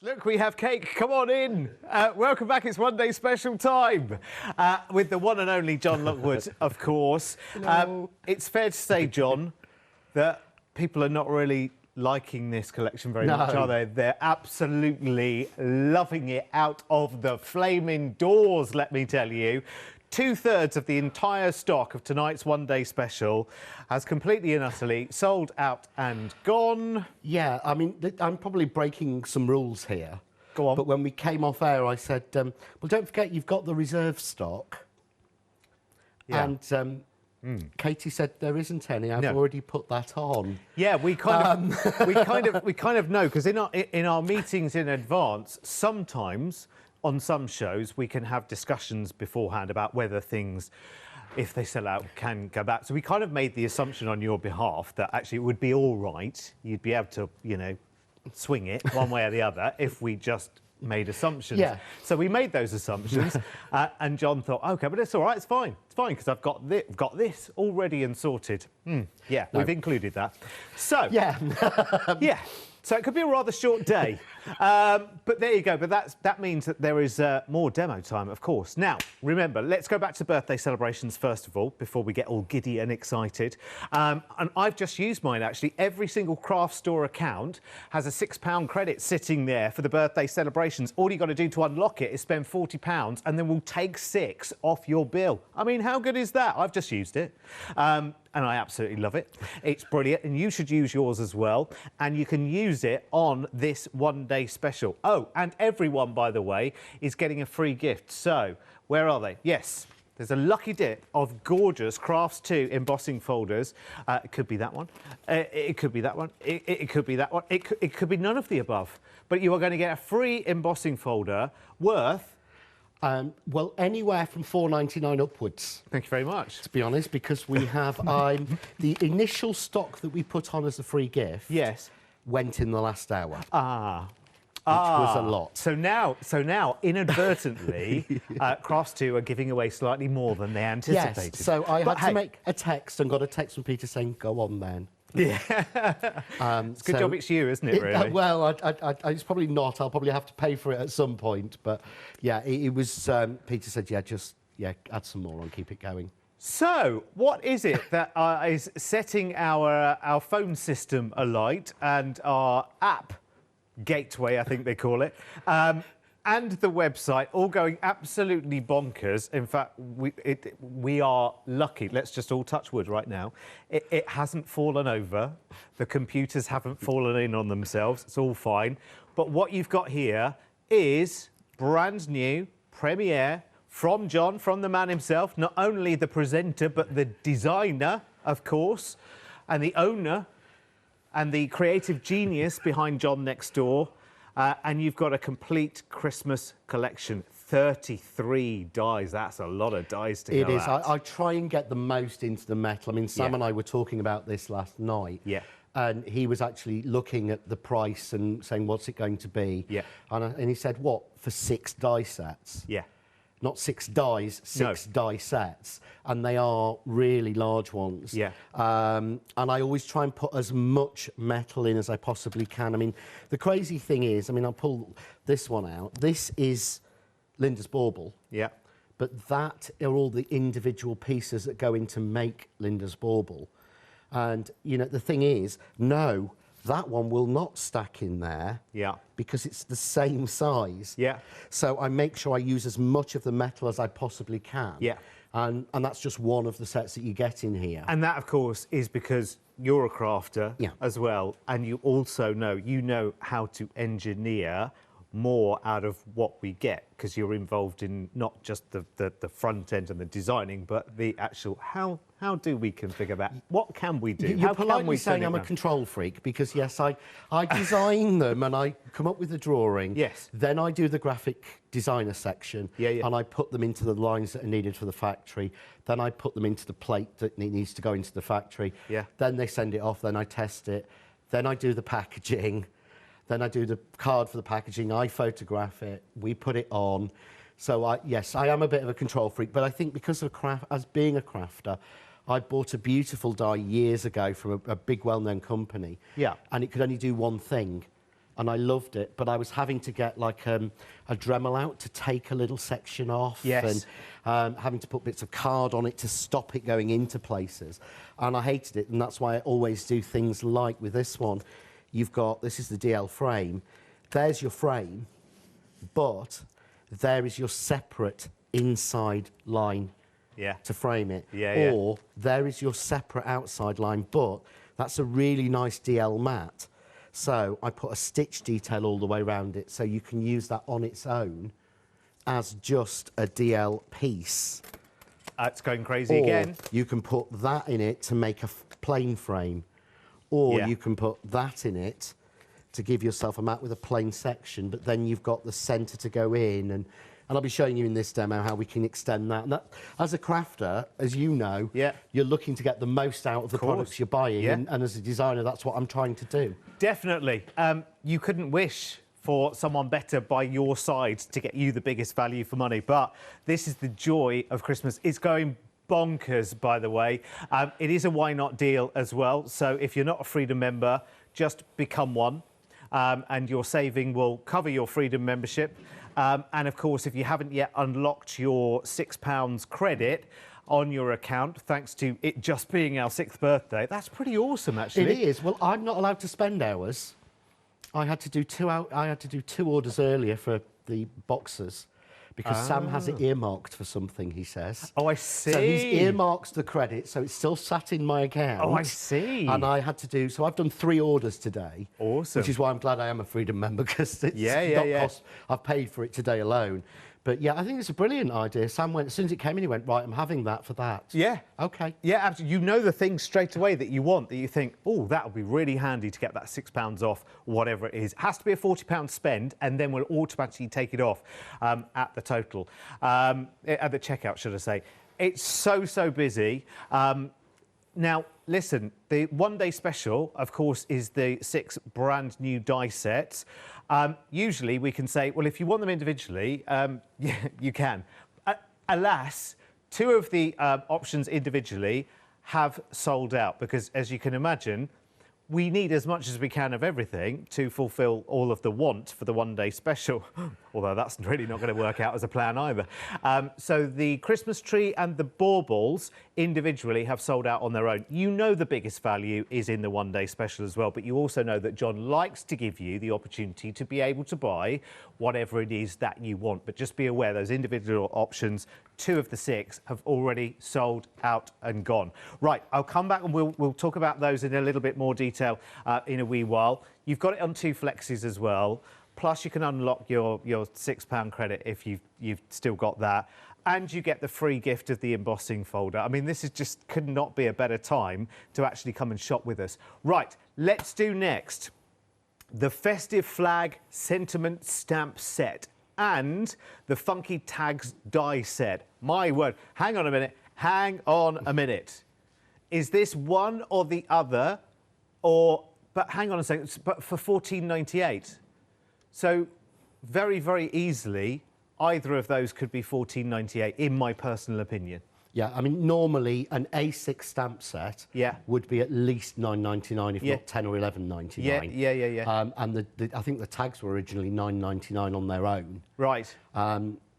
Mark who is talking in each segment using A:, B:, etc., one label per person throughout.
A: Look, we have cake. Come on in. Welcome back. It's one day special time with the one and only John Lockwood, of course. It's fair to say, John, that people are not really liking this collection very much, are they? They're absolutely loving it out of the flaming doors, let me tell you. 2/3 of the entire stock of tonight's one-day special has completely and utterly sold out and gone.
B: Yeah, I mean, I'm probably breaking some rules here.
A: Go on.
B: But when we came off air, I said, well, don't forget you've got the reserve stock.
A: Yeah.
B: And Katie said there isn't any. I've already put that on.
A: Yeah, we kind of know, because in our meetings in advance, sometimes on some shows we can have discussions beforehand about whether things, if they sell out, can go back. So we kind of made the assumption on your behalf that actually it would be all right. You'd be able to, you know, swing it one way or the other if we just made assumptions.
B: Yeah.
A: So we made those assumptions, and John thought, OK, but it's all right, it's fine, because I've got this all ready and sorted. Yeah, we've included that. So, yeah. So it could be a rather short day. But there you go. But that means that there is more demo time, of course. Now, remember, let's go back to birthday celebrations first of all, before we get all giddy and excited. And I've just used mine, actually. Every single craft store account has a £6 credit sitting there for the birthday celebrations. All you've got to do to unlock it is spend £40, and then we'll take £6 off your bill. I mean, how good is that? I've just used it. And I absolutely love it. It's brilliant, and you should use yours as well. And you can use it on this one-day special. Oh, and everyone, by the way, is getting a free gift. So, where are they? Yes, there's a lucky dip of gorgeous Crafts 2 embossing folders. It could be that one. It could be that one. It could be that one. It could be none of the above. But you are going to get a free embossing folder worth...
B: well, anywhere from £4.99 upwards.
A: Thank you very much.
B: To be honest, because we have the initial stock that we put on as a free gift.
A: Yes.
B: Went in the last hour. Which was a lot.
A: So now, inadvertently, Crafts 2 are giving away slightly more than they anticipated.
B: Yes. So I had to make a text and got a text from Peter saying, "Go on, then."
A: Yeah. It's a good job it's you, isn't it, really?
B: Well, it's probably not. I'll probably have to pay for it at some point. But, yeah, it was... Peter said, add some more on, keep it going. So, what is it that is setting our phone system alight and our app gateway, I think they call it, and the website all going absolutely bonkers? In fact, we are lucky. Let's just all touch wood right now. It hasn't fallen over. The computers haven't fallen in on themselves. It's all fine. But what you've got here is brand new premiere from John, from the man himself, not only the presenter, but the designer, of course, and the owner and the creative genius behind John Next Door. And you've got a complete Christmas collection. 33 dies. That's a lot of dies to go at. It is. I try and get the most into the metal. I mean, Sam and I were talking about this last night. Yeah. And he was actually looking at the price and saying, what's it going to be? Yeah. And he said, what, for 6 die sets? Yeah. Not 6 dies, 6 die sets, and they are really large ones. Yeah. And I always try and put as much metal in as I possibly can. I mean, the crazy thing is, I mean, I'll pull this one out. This is Linda's bauble. Yeah. But that are all the individual pieces that go in to make Linda's bauble. And, you know, the thing is, no, that one will not stack in there. Yeah. Because it's the same size. Yeah. So I make sure I use as much of the metal as I possibly can. Yeah. And that's just one of the sets that you get in here. And that, of course, is because you're a crafter as well, and you also know how to engineer more out of what we get, because you're involved in not just the front end and the designing, but the actual how do we configure that? What can we do? You're politely saying I'm a control freak, because yes, I design them and I come up with the drawing. Yes. Then I do the graphic designer section. And I put them into the lines that are needed for the factory. Then I put them into the plate that needs to go into the factory. Yeah. Then they send it off. Then I test it. Then I do the packaging. Then I do the card for the packaging, I photograph it, we put it on. So, yes, I am a bit of a control freak, but I think because of being a crafter, I bought a beautiful die years ago from a big, well-known company. Yeah. And it could only do one thing. and I loved it, but I was having to get like a Dremel out to take a little section off,
A: yes,
B: and having to put bits of card on it to stop it going into places, and I hated it, and that's why I always do things like with this one. You've got, this is the DL frame, there's your frame, but there is your separate inside line to frame it, or there is your separate outside line, but that's a really nice DL mat. So I put a stitch detail all the way around it, so you can use that on its own as just a DL piece.
A: That's going crazy again.
B: You can put that in it to make a plain frame, or you can put that in it to give yourself a mat with a plain section, but then you've got the centre to go in, and I'll be showing you in this demo how we can extend that. And that, as a crafter, as you know, you're looking to get the most out of the products you're buying, and as a designer, that's what I'm trying to do.
A: Definitely. You couldn't wish for someone better by your side to get you the biggest value for money, but this is the joy of Christmas. It's going bonkers, by the way. It is a why not deal as well, so if you're not a Freedom member, just become one, and your saving will cover your Freedom membership. And of course, if you haven't yet unlocked your £6 credit on your account, thanks to it just being our 6th birthday, that's pretty awesome, actually.
B: It is. Well, I'm not allowed to spend hours. I had to do two orders earlier for the boxes, because Sam has it earmarked for something, he says.
A: Oh, I see.
B: So he's earmarked the credit, so it's still sat in my account.
A: Oh, I see.
B: And I had to do, so I've done 3 orders today.
A: Awesome.
B: Which is why I'm glad I am a Freedom member, because it's cost, I've paid for it today alone. But yeah, I think it's a brilliant idea. Sam went, as soon as it came in, he went, right, I'm having that for that.
A: Yeah.
B: Okay.
A: Yeah, absolutely. You know the things straight away that you want, that you think, oh, that would be really handy to get that £6 off, whatever it is. It has to be a £40 spend, and then we'll automatically take it off at the total, at the checkout, should I say. It's so busy. Now, listen, the one-day special, of course, is the 6 brand new die sets. Usually we can say, well, if you want them individually, yeah, you can. Alas, 2 of the options individually have sold out because, as you can imagine, we need as much as we can of everything to fulfil all of the want for the one-day special, although that's really not going to work out as a plan either. So the Christmas tree and the baubles individually have sold out on their own. You know the biggest value is in the one-day special as well, but you also know that John likes to give you the opportunity to be able to buy whatever it is that you want. But just be aware, those individual options, 2 of the 6 have already sold out and gone. Right, I'll come back and we'll talk about those in a little bit more detail in a wee while. You've got it on 2 flexis as well. Plus, you can unlock your £6 credit if you've still got that. And you get the free gift of the embossing folder. I mean, this is just could not be a better time to actually come and shop with us. Right, let's do next the Festive Flag Sentiment Stamp Set and the Funky Tags Die Set. My word, hang on a minute, hang on a minute. Is this one or the other, or, but hang on a second, but for £14.98? So very easily, either of those could be £14.98, in my personal opinion.
B: Yeah, I mean, normally an A6 stamp set would be at least £9.99, if not £10 or £11.99.
A: Yeah.
B: And I think the tags were originally £9.99 on their own.
A: Right.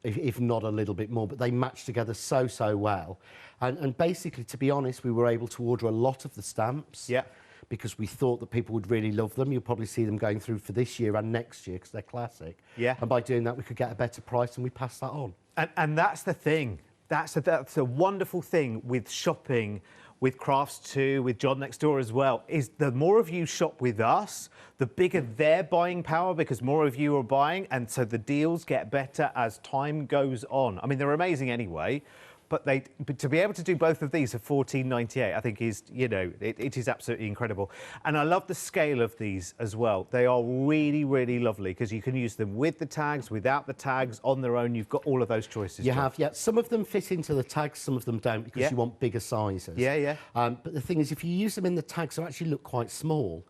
B: If not a little bit more, but they match together so well. And basically, to be honest, we were able to order a lot of the stamps. Yeah. Because we thought that people would really love them. You'll probably see them going through for this year and next year because they're classic. Yeah. And by doing that, we could get a better price, and we pass that on. And
A: that's the thing. That's a wonderful thing with shopping, with Crafts 2, with John Next Door as well, is the more of you shop with us, the bigger their buying power, because more of you are buying, and so the deals get better as time goes on. I mean, they're amazing anyway, but to be able to do both of these for £14.98, I think is, you know, it is absolutely incredible. And I love the scale of these as well. They are really lovely because you can use them with the tags, without the tags, on their own. You've got all of those choices.
B: You have, yeah. Some of them fit into the tags, some of them don't, because you want bigger sizes. Yeah. But the thing is, if you use them in the tags, they actually look quite small.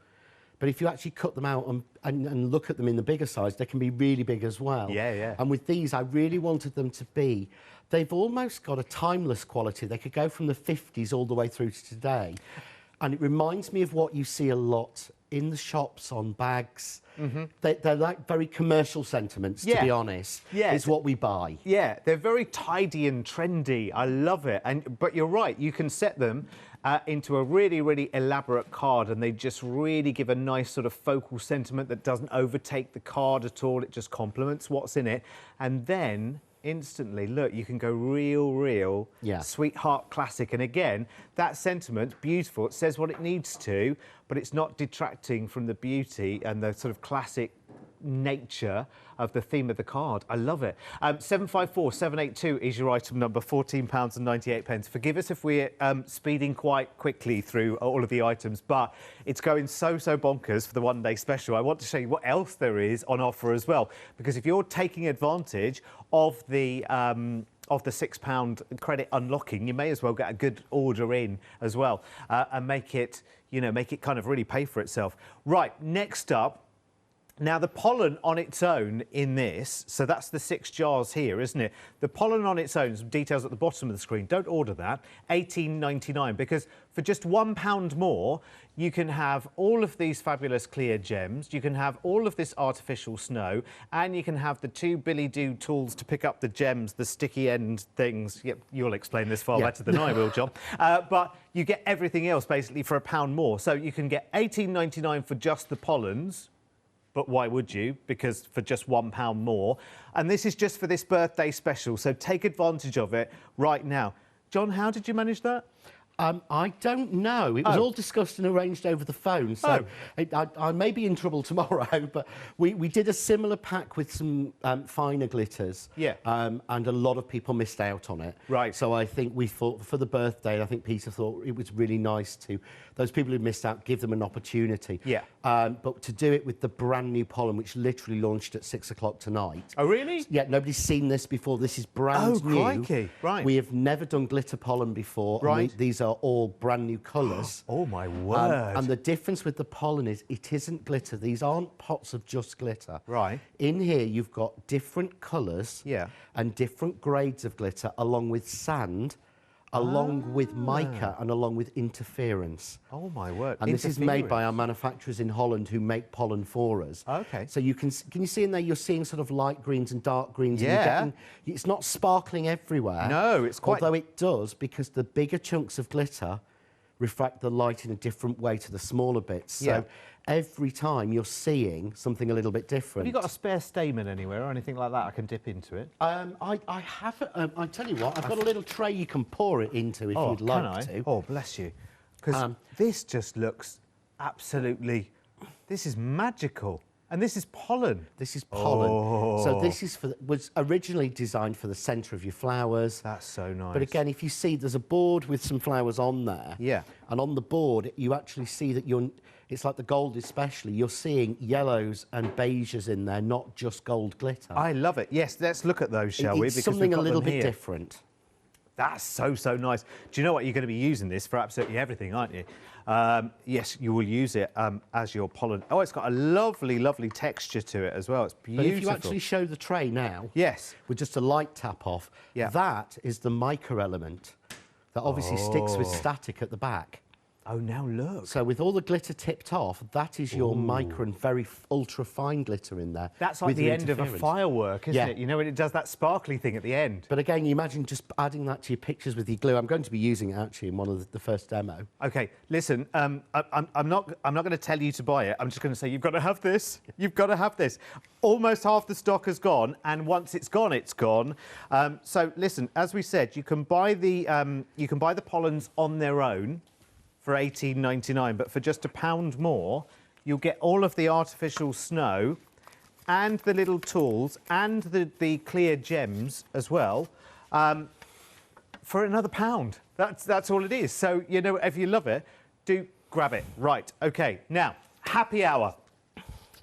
B: But if you actually cut them out and look at them in the bigger size, they can be really big as well. Yeah. And with these, I really wanted them to be, they've almost got a timeless quality. They could go from the 50s all the way through to today. And it reminds me of what you see a lot in the shops on bags. They're like very commercial sentiments, to be honest. Yeah, is what we buy.
A: Yeah, they're very tidy and trendy. I love it. But you're right, you can set them into a really, really elaborate card, and they just really give a nice sort of focal sentiment that doesn't overtake the card at all. It just complements what's in it. And then instantly, look, you can go real sweetheart classic. And again, that sentiment, beautiful. It says what it needs to, but it's not detracting from the beauty and the sort of classic nature of the theme of the card. I love it. 754782 is your item number, £14.98. Forgive us if we're speeding quite quickly through all of the items, but it's going so bonkers for the one-day special. I want to show you what else there is on offer as well, because if you're taking advantage of the £6 credit unlocking, you may as well get a good order in as well, and make it kind of really pay for itself. Right, next up. Now, the pollen on its own in this, so that's the 6 jars here, isn't it? The pollen on its own, some details at the bottom of the screen. Don't order that. £18.99, because for just £1 more, you can have all of these fabulous clear gems, you can have all of this artificial snow, and you can have the 2 Billy Do tools to pick up the gems, the sticky end things. Yep, you'll explain this far better than I will, John. But you get everything else basically for £1 more. So you can get £18.99 for just the pollens. But why would you? Because for just £1 more. And this is just for this birthday special, so take advantage of it right now. John, how did you manage that?
B: I don't know. It was all discussed and arranged over the phone, so I may be in trouble tomorrow, but we did a similar pack with some finer glitters. Yeah. And a lot of people missed out on it. Right. So I think we thought, for the birthday, I think Peter thought it was really nice to, those people who missed out, give them an opportunity. Yeah. But to do it with the brand new pollen, which literally launched at 6 o'clock tonight.
A: Oh, really?
B: Yeah, nobody's seen this before. This is brand new.
A: Oh, crikey. Right.
B: We have never done glitter pollen before.
A: Right.
B: These are all brand new colours.
A: Oh, my word.
B: And the difference with the pollen is it isn't glitter. These aren't pots of just glitter.
A: Right.
B: In here, you've got different colours and different grades of glitter, along with sand, along with mica, and along with interference.
A: Oh, my word.
B: And this is made by our manufacturers in Holland who make pollen for us. Okay. So you can you see in there, you're seeing sort of light greens and dark greens. Yeah. And it's not sparkling everywhere.
A: No, it's quite...
B: Although it does, because the bigger chunks of glitter refract the light in a different way to the smaller bits. So every time you're seeing something a little bit different.
A: Have you got a spare stamen anywhere or anything like that I can dip into it?
B: I haven't. I tell you what, I've got a little tray you can pour it into if you'd like to.
A: Oh, bless you. Because this just looks absolutely... This is magical. And this is pollen.
B: This is pollen. Oh. So this is was originally designed for the centre of your flowers.
A: That's so nice.
B: But again, if you see, there's a board with some flowers on there. Yeah. And on the board, you actually see that it's like the gold especially, you're seeing yellows and beiges in there, not just gold glitter.
A: I love it. Yes, let's look at those, shall we?
B: It's something a little bit different.
A: That's so nice. Do you know what? You're going to be using this for absolutely everything, aren't you? Yes, you will use it as your pollen. Oh, it's got a lovely texture to it as well. It's beautiful.
B: But if you actually show the tray now,
A: yes,
B: with just a light tap off, that is the mica element that obviously sticks with static at the back.
A: Oh, now look.
B: So with all the glitter tipped off, that is your mica and very ultra-fine glitter in there.
A: That's like the end of a firework, isn't it? You know, when it does that sparkly thing at the end.
B: But again, you imagine just adding that to your pictures with your glue. I'm going to be using it, actually, in one of the first demo.
A: OK, listen, I'm not going to tell you to buy it. I'm just going to say, you've got to have this. You've got to have this. Almost half the stock has gone, and once it's gone, it's gone. So, listen, as we said, you can buy the pollens on their own for £18.99, but for just £1 more, you'll get all of the artificial snow and the little tools and the clear gems as well for another £1. That's all it is. So, you know, if you love it, do grab it. Right, OK. Now, happy hour.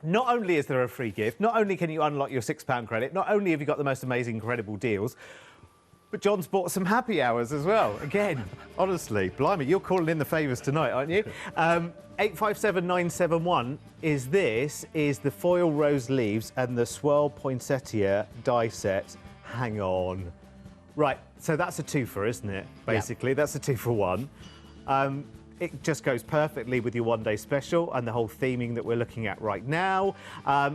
A: Not only is there a free gift, not only can you unlock your £6 credit, not only have you got the most amazing, incredible deals, but John's bought some happy hours as well. Again, honestly, blimey, you're calling in the favours tonight, aren't you? 857971 is the foil rose leaves and the swirl poinsettia die set. Hang on. Right, so that's a twofer, isn't it? Basically, that's a 2 for 1. it just goes perfectly with your one-day special and the whole theming that we're looking at right now.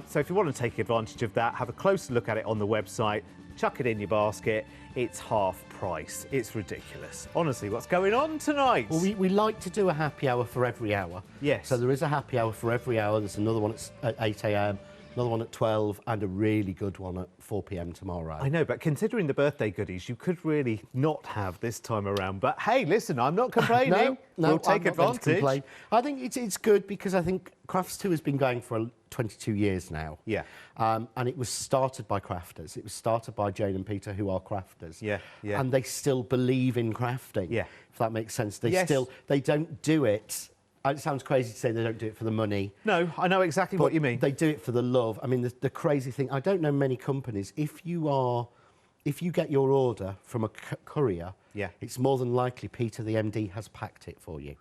A: So if you want to take advantage of that, have a closer look at it on the website, chuck it in your basket. It's half price. It's ridiculous. Honestly, what's going on tonight?
B: Well, we like to do a happy hour for every hour.
A: Yes.
B: So there is a happy hour for every hour. There's another one at 8 a.m, another one at 12, and a really good one at 4 p.m. tomorrow.
A: I know, but considering the birthday goodies, you could really not have this time around. But hey, listen, I'm not complaining.
B: No,
A: we'll take
B: I'm not going to
A: advantage.
B: complain. I think it's good because I think Crafts 2 has been going for 22 years now.
A: Yeah.
B: And it was started by crafters. It was started by Jane and Peter, who are crafters.
A: Yeah, yeah.
B: And they still believe in crafting.
A: Yeah.
B: If that makes sense. They
A: Yes.
B: they don't do it. It sounds crazy to say they don't do it for the money.
A: No, I know exactly what you mean.
B: They do it for the love. I mean, the crazy thing, I don't know many companies, if you get your order from a courier,
A: Yeah.
B: it's more than likely Peter, the MD, has packed it for you.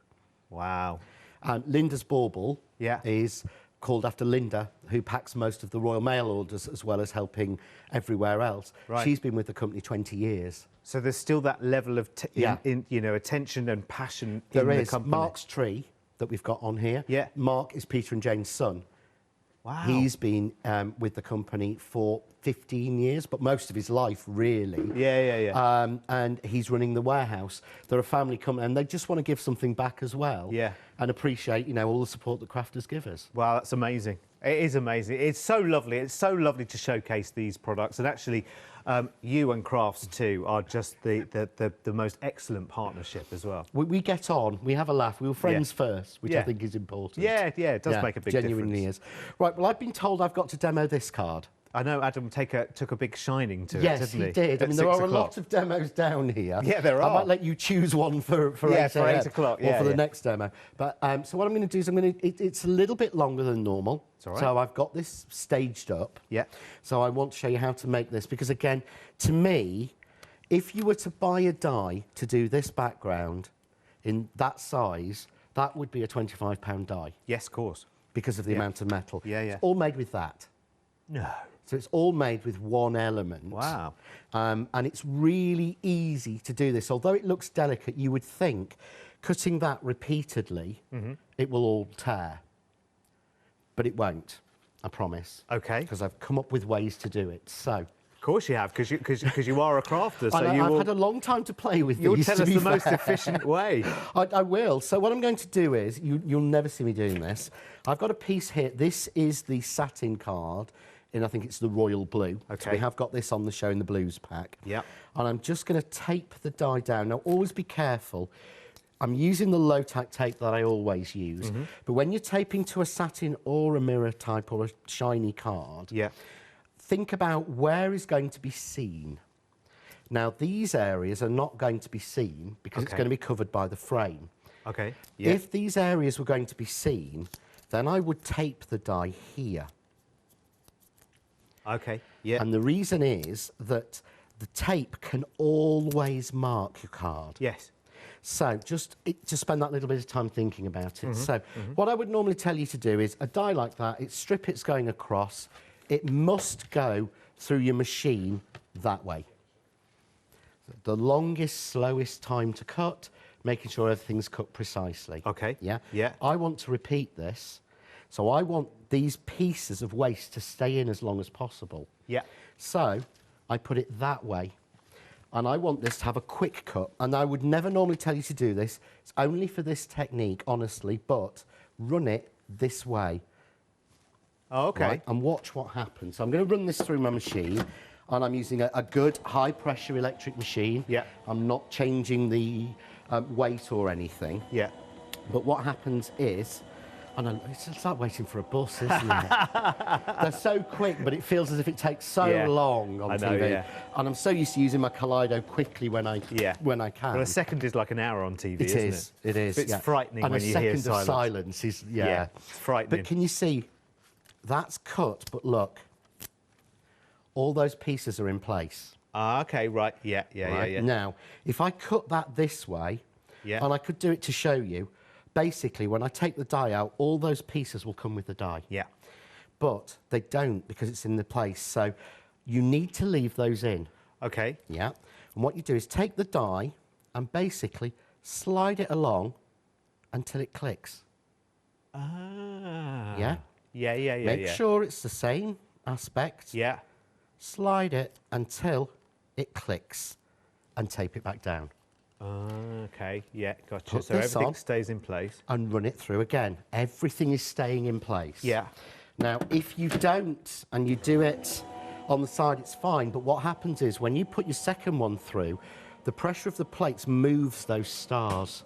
A: Wow.
B: And Linda's Bauble
A: Yeah.
B: is called after Linda, who packs most of the Royal Mail orders as well as helping everywhere else.
A: Right.
B: She's been with the company 20 years.
A: So there's still that level of attention and passion in the company.
B: Mark's tree that we've got on here.
A: Yeah.
B: Mark is Peter and Jane's son.
A: Wow.
B: He's been with the company for 15 years, but most of his life, really.
A: Yeah.
B: And he's running the warehouse. They're a family company, and they just want to give something back as well.
A: Yeah.
B: And appreciate, all the support that crafters give us.
A: Wow, that's amazing. It is amazing. It's so lovely. It's so lovely to showcase these products. And actually, you and Crafts 2 are just the most excellent partnership as well.
B: We get on. We have a laugh. We were friends first, which I think is important.
A: Yeah, it does make a big
B: genuinely
A: difference.
B: is. Right, well, I've been told I've got to demo this card.
A: I know Adam took a big shining to it,
B: Yes,
A: didn't he?
B: he did. I mean, there are a lot of demos down here.
A: Yeah, there are.
B: I might let you choose one for 8
A: for 8 o'clock,
B: or for the next demo. But so what I'm going to do is it's a little bit longer than normal.
A: It's all right.
B: So I've got this staged up.
A: Yeah.
B: So I want to show you how to make this because, again, to me, if you were to buy a die to do this background in that size, that would be a £25 die.
A: Yes, of course.
B: Because of the amount of metal.
A: Yeah.
B: It's all made with that.
A: No.
B: So it's all made with one element.
A: Wow.
B: And it's really easy to do this. Although it looks delicate, you would think cutting that repeatedly, it will all tear. But it won't, I promise.
A: Okay.
B: Because I've come up with ways to do it. So.
A: Of course you have, because you are a crafter. So
B: I've had a long time to play with these.
A: You'll tell us the most efficient way.
B: I will. So what I'm going to do is, you'll never see me doing this. I've got a piece here. This is the satin card. I think it's the royal blue.
A: Okay.
B: So we have got this on the show in the blues pack.
A: Yeah.
B: And I'm just going to tape the die down. Now, always be careful. I'm using the low-tack tape that I always use. But when you're taping to a satin or a mirror type or a shiny card, think about where is going to be seen. Now, these areas are not going to be seen because it's going to be covered by the frame.
A: Okay. Yeah.
B: If these areas were going to be seen, then I would tape the die here.
A: Okay, yeah.
B: And the reason is that the tape can always mark your card.
A: Yes.
B: So just spend that little bit of time thinking about it. So what I would normally tell you to do is a die like that, strip it's going across, it must go through your machine that way. The longest, slowest time to cut, making sure everything's cut precisely.
A: Okay.
B: Yeah?
A: Yeah.
B: I want to repeat this. So I want these pieces of waste to stay in as long as possible.
A: Yeah.
B: So I put it that way. And I want this to have a quick cut. And I would never normally tell you to do this. It's only for this technique, honestly, but run it this way.
A: Oh, okay.
B: Right? And watch what happens. So I'm going to run this through my machine. And I'm using a good high-pressure electric machine.
A: Yeah. I'm
B: not changing the weight or anything.
A: Yeah.
B: But what happens is... it's like waiting for a bus, isn't it? They're so quick, but it feels as if it takes so long on TV.
A: Yeah.
B: And I'm so used to using my Kaleido quickly when I can.
A: Well, a second is like an hour on TV, isn't it?
B: It is.
A: It's frightening
B: and
A: when you hear silence.
B: And a second of silence is,
A: it's frightening.
B: But can you see, that's cut, but look, all those pieces are in place.
A: Ah, okay, right, yeah.
B: Now, if I cut that this way, and I could do it to show you, basically, when I take the die out, all those pieces will come with the die.
A: Yeah.
B: But they don't because it's in the place. So you need to leave those in.
A: Okay.
B: Yeah. And what you do is take the die and basically slide it along until it clicks.
A: Ah.
B: Yeah?
A: Yeah.
B: Make sure it's the same aspect.
A: Yeah.
B: Slide it until it clicks and tape it back down.
A: Okay, yeah, gotcha.
B: Put
A: So
B: this
A: everything
B: on
A: stays in place.
B: and run it through again. Everything is staying in place.
A: Yeah.
B: Now, if you don't and you do it on the side, it's fine. But what happens is when you put your second one through, the pressure of the plates moves those stars.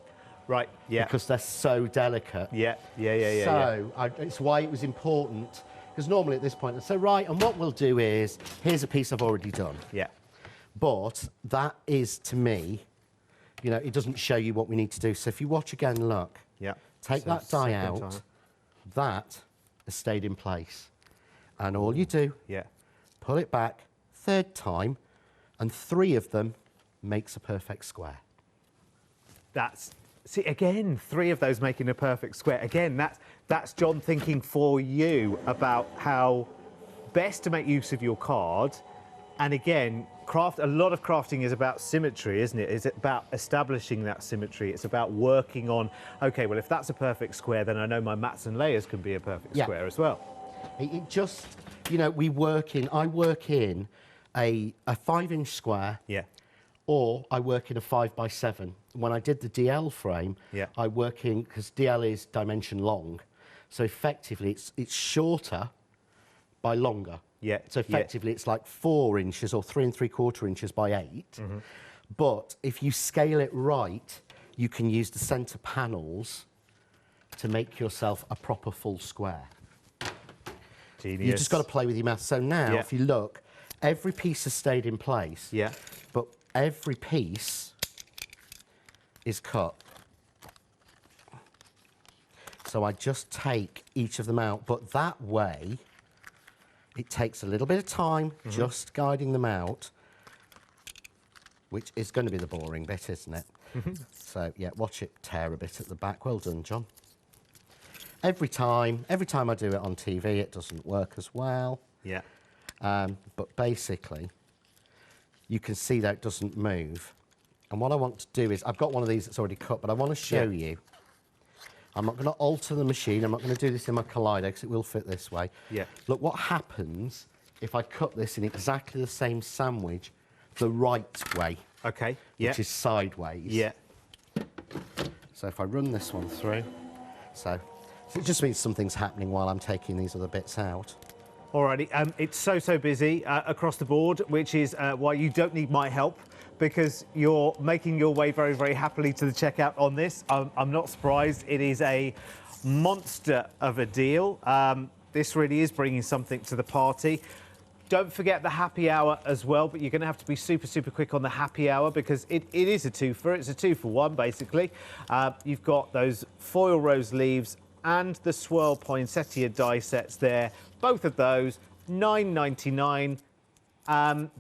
A: Right, yeah.
B: Because they're so delicate.
A: Yeah.
B: So it's why it was important. Because normally at this point, I'd say, right, and what we'll do is, here's a piece I've already done.
A: Yeah.
B: But that is, to me, you know, it doesn't show you what we need to do. So if you watch again, look.
A: Yeah.
B: Take
A: So
B: that die
A: second
B: out.
A: die.
B: That has stayed in place. And all you do,
A: Yeah.
B: pull it back, third time, and 3 of them makes a perfect square.
A: See, again, 3 of those making a perfect square. Again, that's John thinking for you about how best to make use of your card. And again, a lot of crafting is about symmetry, isn't it? It's about establishing that symmetry. It's about working on, okay, well, if that's a perfect square, then I know my mats and layers can be a perfect square as well.
B: It just, you know, I work in a 5-inch square.
A: Yeah.
B: Or I work in a 5x7. When I did the DL frame, I work in, because DL is dimension long, so effectively it's shorter by longer.
A: Yeah.
B: So effectively it's like 4 inches or 3 3/4 inches by 8. But if you scale it right, you can use the centre panels to make yourself a proper full square.
A: Genius.
B: You've just got to play with your maths. So now, if you look, every piece has stayed in place.
A: Yeah.
B: But every piece is cut. So I just take each of them out, but that way it takes a little bit of time just guiding them out, which is going to be the boring bit, isn't it? So yeah, watch it tear a bit at the back. Well done, John. Every time I do it on TV, it doesn't work as well.
A: Yeah.
B: But basically, you can see that it doesn't move. And what I want to do is, I've got one of these that's already cut, but I want to show you. I'm not going to alter the machine. I'm not going to do this in my Kaleido because it will fit this way.
A: Yeah.
B: Look what happens if I cut this in exactly the same sandwich the right way.
A: Okay. Yeah.
B: Which is sideways.
A: Yeah.
B: So if I run this one through, so it just means something's happening while I'm taking these other bits out.
A: Alrighty, it's so busy across the board, which is why you don't need my help, because you're making your way very happily to the checkout on this. I'm not surprised. It is a monster of a deal. This really is bringing something to the party. Don't forget the happy hour as well, but you're going to have to be super quick on the happy hour because it is a twofer. It's a 2 for 1, basically. You've got those foil rose leaves and the swirl poinsettia die sets there. Both of those, £9.99.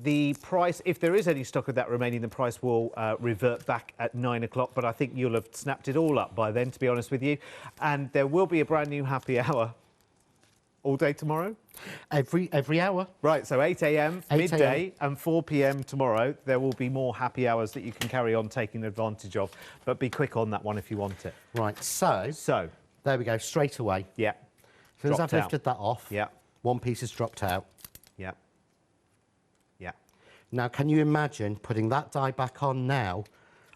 A: The price, if there is any stock of that remaining, the price will revert back at 9 o'clock, but I think you'll have snapped it all up by then, to be honest with you. And there will be a brand new happy hour all day tomorrow?
B: Every hour.
A: Right, so 8 a.m, midday, and 4 p.m. tomorrow. There will be more happy hours that you can carry on taking advantage of, but be quick on that one if you want it.
B: Right, so there we go, straight away.
A: Yeah.
B: As soon as I've lifted that off,
A: yeah,
B: one piece has dropped out.
A: Yeah. Yeah.
B: Now, can you imagine putting that die back on now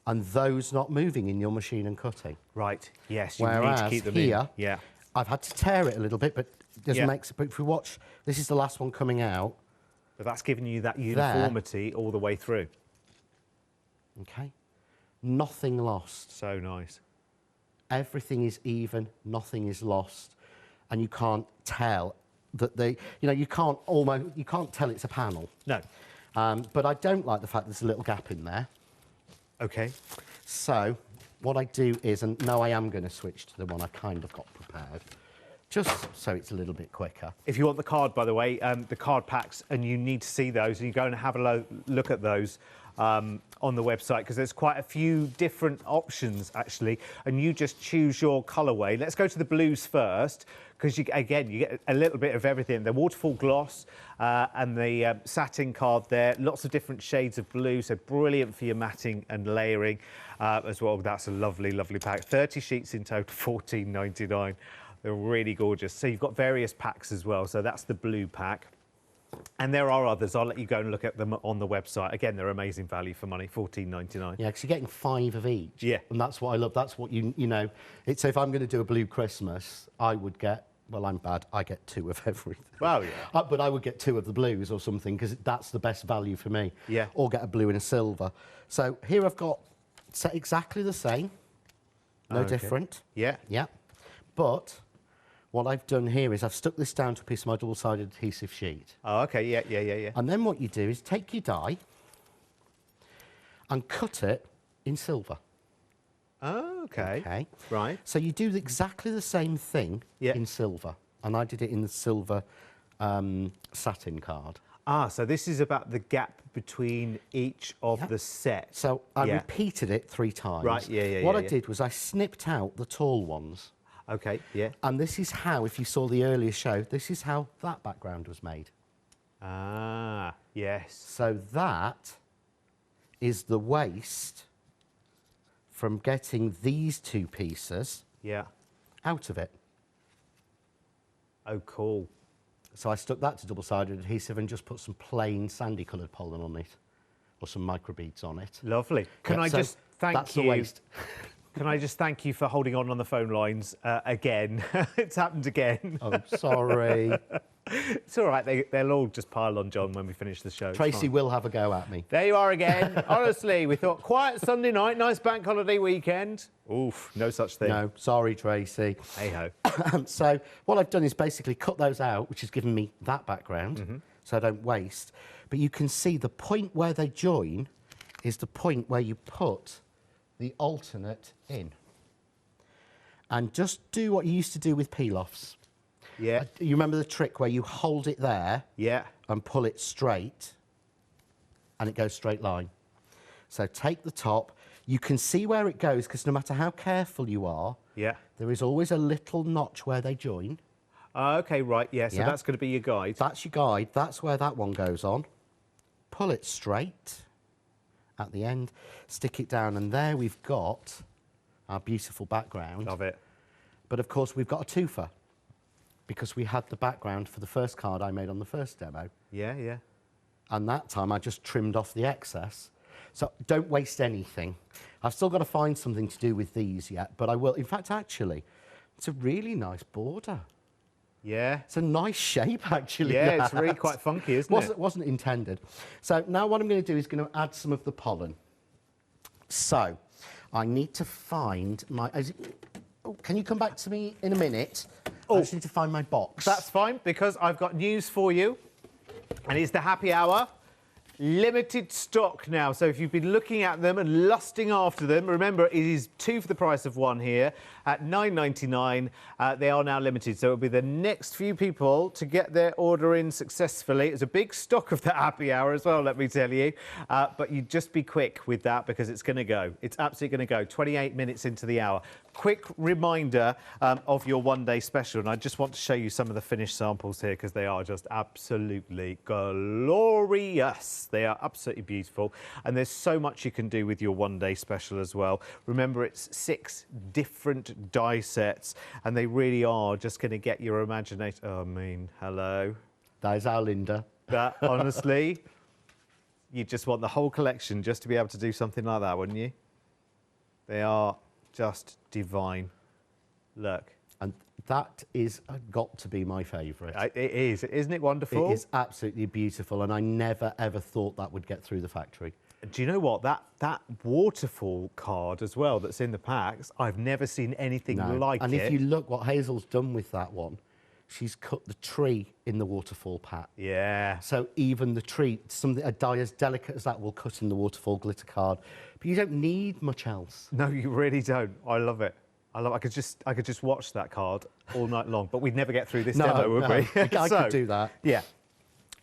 B: and those not moving in your machine and cutting?
A: Right, yes, you
B: Whereas
A: need to keep them
B: here,
A: in. Yeah.
B: I've had to tear it a little bit, but it doesn't make... But if we watch, this is the last one coming out.
A: But that's giving you that uniformity all the way through.
B: Okay. Nothing lost.
A: So nice.
B: Everything is even, nothing is lost. And you can't tell that you can't tell it's a panel.
A: No.
B: But I don't like the fact there's a little gap in there.
A: Okay.
B: So what I do is, and now I am going to switch to the one I kind of got prepared, just so it's a little bit quicker.
A: If you want the card, by the way, the card packs, and you need to see those, and you go and have a look at those. on the website, because there's quite a few different options actually, and you just choose your colourway. Let's go to the blues first, because again you get a little bit of everything. The waterfall gloss and the satin card there, lots of different shades of blue, so brilliant for your matting and layering as well. That's a lovely, lovely pack. 30 sheets in total, $14.99. They're really gorgeous. So you've got various packs as well. So that's the blue pack. And there are others. I'll let you go and look at them on the website. Again, they're amazing value for money, $14.99.
B: Yeah, because you're getting 5 of each.
A: Yeah.
B: And that's what I love. That's what you know. It's if I'm going to do a blue Christmas, I would get, well, I'm bad, I get 2 of everything.
A: Wow, yeah.
B: But I would get 2 of the blues or something, because that's the best value for me.
A: Yeah.
B: Or get a blue and a silver. So here I've got set exactly the same. No different.
A: Yeah.
B: Yeah. But what I've done here is I've stuck this down to a piece of my double-sided adhesive sheet.
A: Oh, okay, yeah.
B: And then what you do is take your die and cut it in silver.
A: Oh, okay.
B: Okay.
A: Right.
B: So you do exactly the same thing in silver. And I did it in the silver satin card.
A: Ah, so this is about the gap between each of the sets.
B: So I repeated it 3 times.
A: Right, yeah.
B: What I did was I snipped out the tall ones.
A: Okay, yeah.
B: And this is how, if you saw the earlier show, this is how that background was made.
A: Ah, yes.
B: So that is the waste from getting these 2 pieces out of it.
A: Oh, cool.
B: So I stuck that to double-sided adhesive and just put some plain sandy-coloured pollen on it, or some microbeads on it.
A: Lovely. Can I just thank you?
B: That's the waste.
A: Can I just thank you for holding on the phone lines again? It's happened again.
B: Oh, sorry.
A: It's all right. They'll all just pile on John when we finish the show.
B: Tracy will have a go at me.
A: There you are again. Honestly, we thought quiet Sunday night, nice bank holiday weekend. Oof, no such thing.
B: No, sorry, Tracy.
A: Hey-ho.
B: So what I've done is basically cut those out, which has given me that background, so I don't waste. But you can see the point where they join is the point where you put the alternate in. And just do what you used to do with peel-offs.
A: Yeah.
B: You remember the trick where you hold it there and pull it straight and it goes straight line. So take the top. You can see where it goes, because no matter how careful you are, there is always a little notch where they join.
A: Okay, right, yeah, so that's going to be your guide.
B: That's your guide. That's where that one goes on. Pull it straight at the end, stick it down, and there we've got our beautiful background.
A: Love it.
B: But of course we've got a twofer, because we had the background for the first card I made on the first demo.
A: Yeah.
B: And that time I just trimmed off the excess. So don't waste anything. I've still got to find something to do with these yet, but I will. In fact, actually, it's a really nice border.
A: Yeah.
B: It's a nice shape, actually.
A: Yeah, it's really quite funky, isn't it?
B: Wasn't intended. So now what I'm going to do is going to add some of the pollen. So I need to find my... can you come back to me in a minute? I just need to find my box.
A: That's fine, because I've got news for you, and it's the happy hour. Limited stock now, so if you've been looking at them and lusting after them, remember it is 2 for the price of 1 here at $9.99. They are now limited, so it'll be the next few people to get their order in successfully. It's a big stock of the happy hour as well, let me tell you. But you just be quick with that, because it's going to go. It's absolutely going to go. 28 minutes into the hour. Quick reminder of your one-day special, and I just want to show you some of the finished samples here, because they are just absolutely glorious. They are absolutely beautiful, and there's so much you can do with your one-day special as well. Remember, it's 6 different die sets, and they really are just going to get your imagination. Oh, I mean, hello.
B: That is our Linda.
A: That, honestly, you just want the whole collection just to be able to do something like that, wouldn't you? They are just divine. Look.
B: And that is got to be my favourite.
A: It is. Isn't it wonderful?
B: It is absolutely beautiful, and I never, ever thought that would get through the factory.
A: Do you know what? That waterfall card as well that's in the packs, I've never seen anything like it.
B: And if you look what Hazel's done with that one, she's cut the tree in the waterfall pack. Yeah. So even the tree, a die as delicate as that will cut in the waterfall glitter card. But you don't need much else.
A: No, you really don't. I love it. I could just watch that card all night long, but we'd never get through this demo, would we?
B: I could do that.
A: Yeah.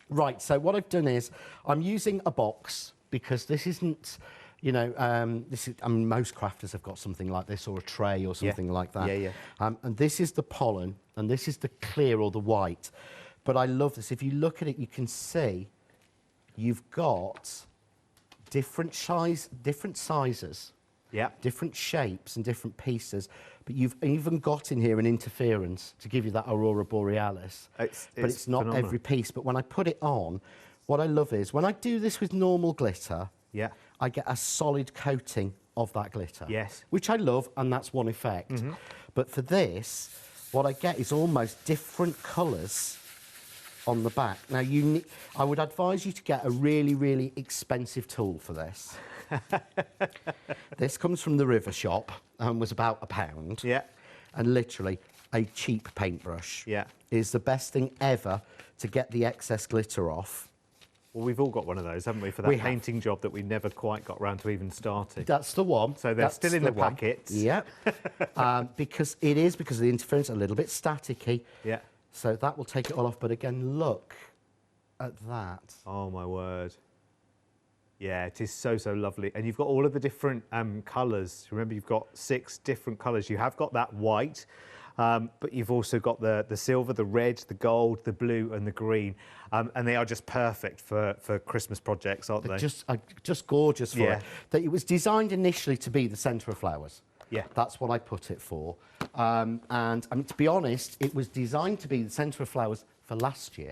B: Right, so what I've done is I'm using a box, because this isn't, you know, I mean, most crafters have got something like this, or a tray or something like that.
A: Yeah, yeah.
B: And this is the pollen, and this is the clear or the white. But I love this. If you look at it, you can see you've got different sizes,
A: yeah,
B: different shapes and different pieces. But you've even got in here an interference to give you that aurora borealis. But it's not phenomenal. Every piece. But when I put it on, what I love is when I do this with normal glitter,
A: yeah,
B: I get a solid coating of that glitter.
A: Yes.
B: Which I love, and that's one effect. Mm-hmm. But for this, what I get is almost different colours on the back. Now, I would advise you to get a really, really expensive tool for this. This comes from the River Shop and was about £1.
A: Yeah.
B: And literally, a cheap paintbrush is the best thing ever to get the excess glitter off.
A: Well, we've all got one of those, haven't we, for that painting job that we never quite got round to even starting.
B: That's the one.
A: So they're still in the packets.
B: Yeah. Because of the interference, a little bit staticky.
A: Yeah.
B: So that will take it all off. But again, look at that.
A: Oh, my word. Yeah, it is so, so lovely. And you've got all of the different colours. Remember, you've got 6 different colours. You have got that white, but you've also got the silver, the red, the gold, the blue and the green. And they are just perfect for Christmas projects, aren't they?
B: Just gorgeous for it. It was designed initially to be the centre of flowers.
A: Yeah.
B: That's what I put it for. And I mean, to be honest, it was designed to be the centre of flowers for last year.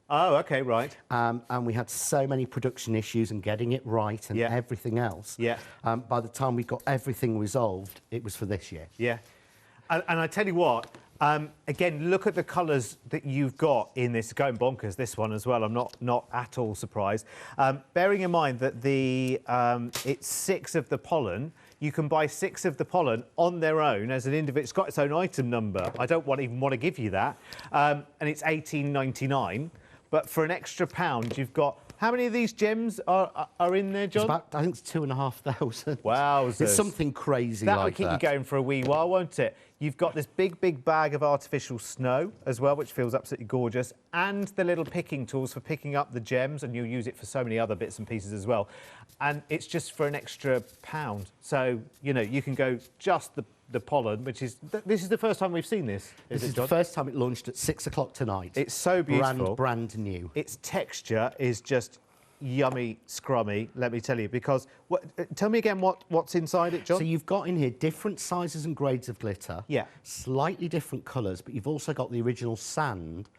A: Oh, OK, right.
B: And we had so many production issues and getting it right and everything else.
A: Yeah.
B: By the time we got everything resolved, it was for this year.
A: Yeah. And I tell you what, again, look at the colours that you've got in this. Going bonkers, this one as well. I'm not at all surprised. Bearing in mind that it's 6 of the pollen. You can buy 6 of the pollen on their own as an individual. It's got its own item number. I don't even want to give you that. And it's $18.99. But for an extra £1, you've got... How many of these gems are in there, John?
B: I think it's 2,500.
A: Wowzers.
B: It's something crazy like that.
A: That'll keep you going for a wee while, won't it? You've got this big, big bag of artificial snow as well, which feels absolutely gorgeous, and the little picking tools for picking up the gems, and you'll use it for so many other bits and pieces as well. And it's just for an extra £1. So, you know, you can go just the pollen, which is... This is the first time we've seen this,
B: This is the first time it launched at 6 o'clock tonight.
A: It's so beautiful.
B: Brand new.
A: Its texture is just yummy, scrummy, let me tell you, because... tell me again what's inside it, John?
B: So you've got in here different sizes and grades of glitter.
A: Yeah.
B: Slightly different colours, but you've also got the original sand,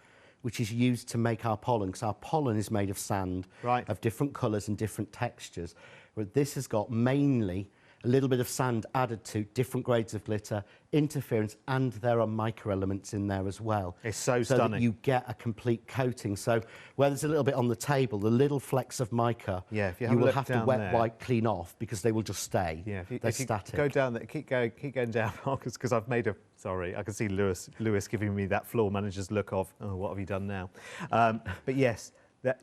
B: which is used to make our pollen, because our pollen is made of sand of different colours and different textures. But this has got mainly a little bit of sand added to different grades of glitter, interference, and there are micro elements in there as well.
A: It's so stunning.
B: So that you get a complete coating. So where there's a little bit on the table, the little flecks of mica,
A: if you
B: will have to wet wipe clean off because they will just stay.
A: Yeah,
B: they're static.
A: Go down there, keep going down, Marcus, because I've made a... Sorry, I can see Lewis giving me that floor manager's look of, oh, what have you done now? But yes,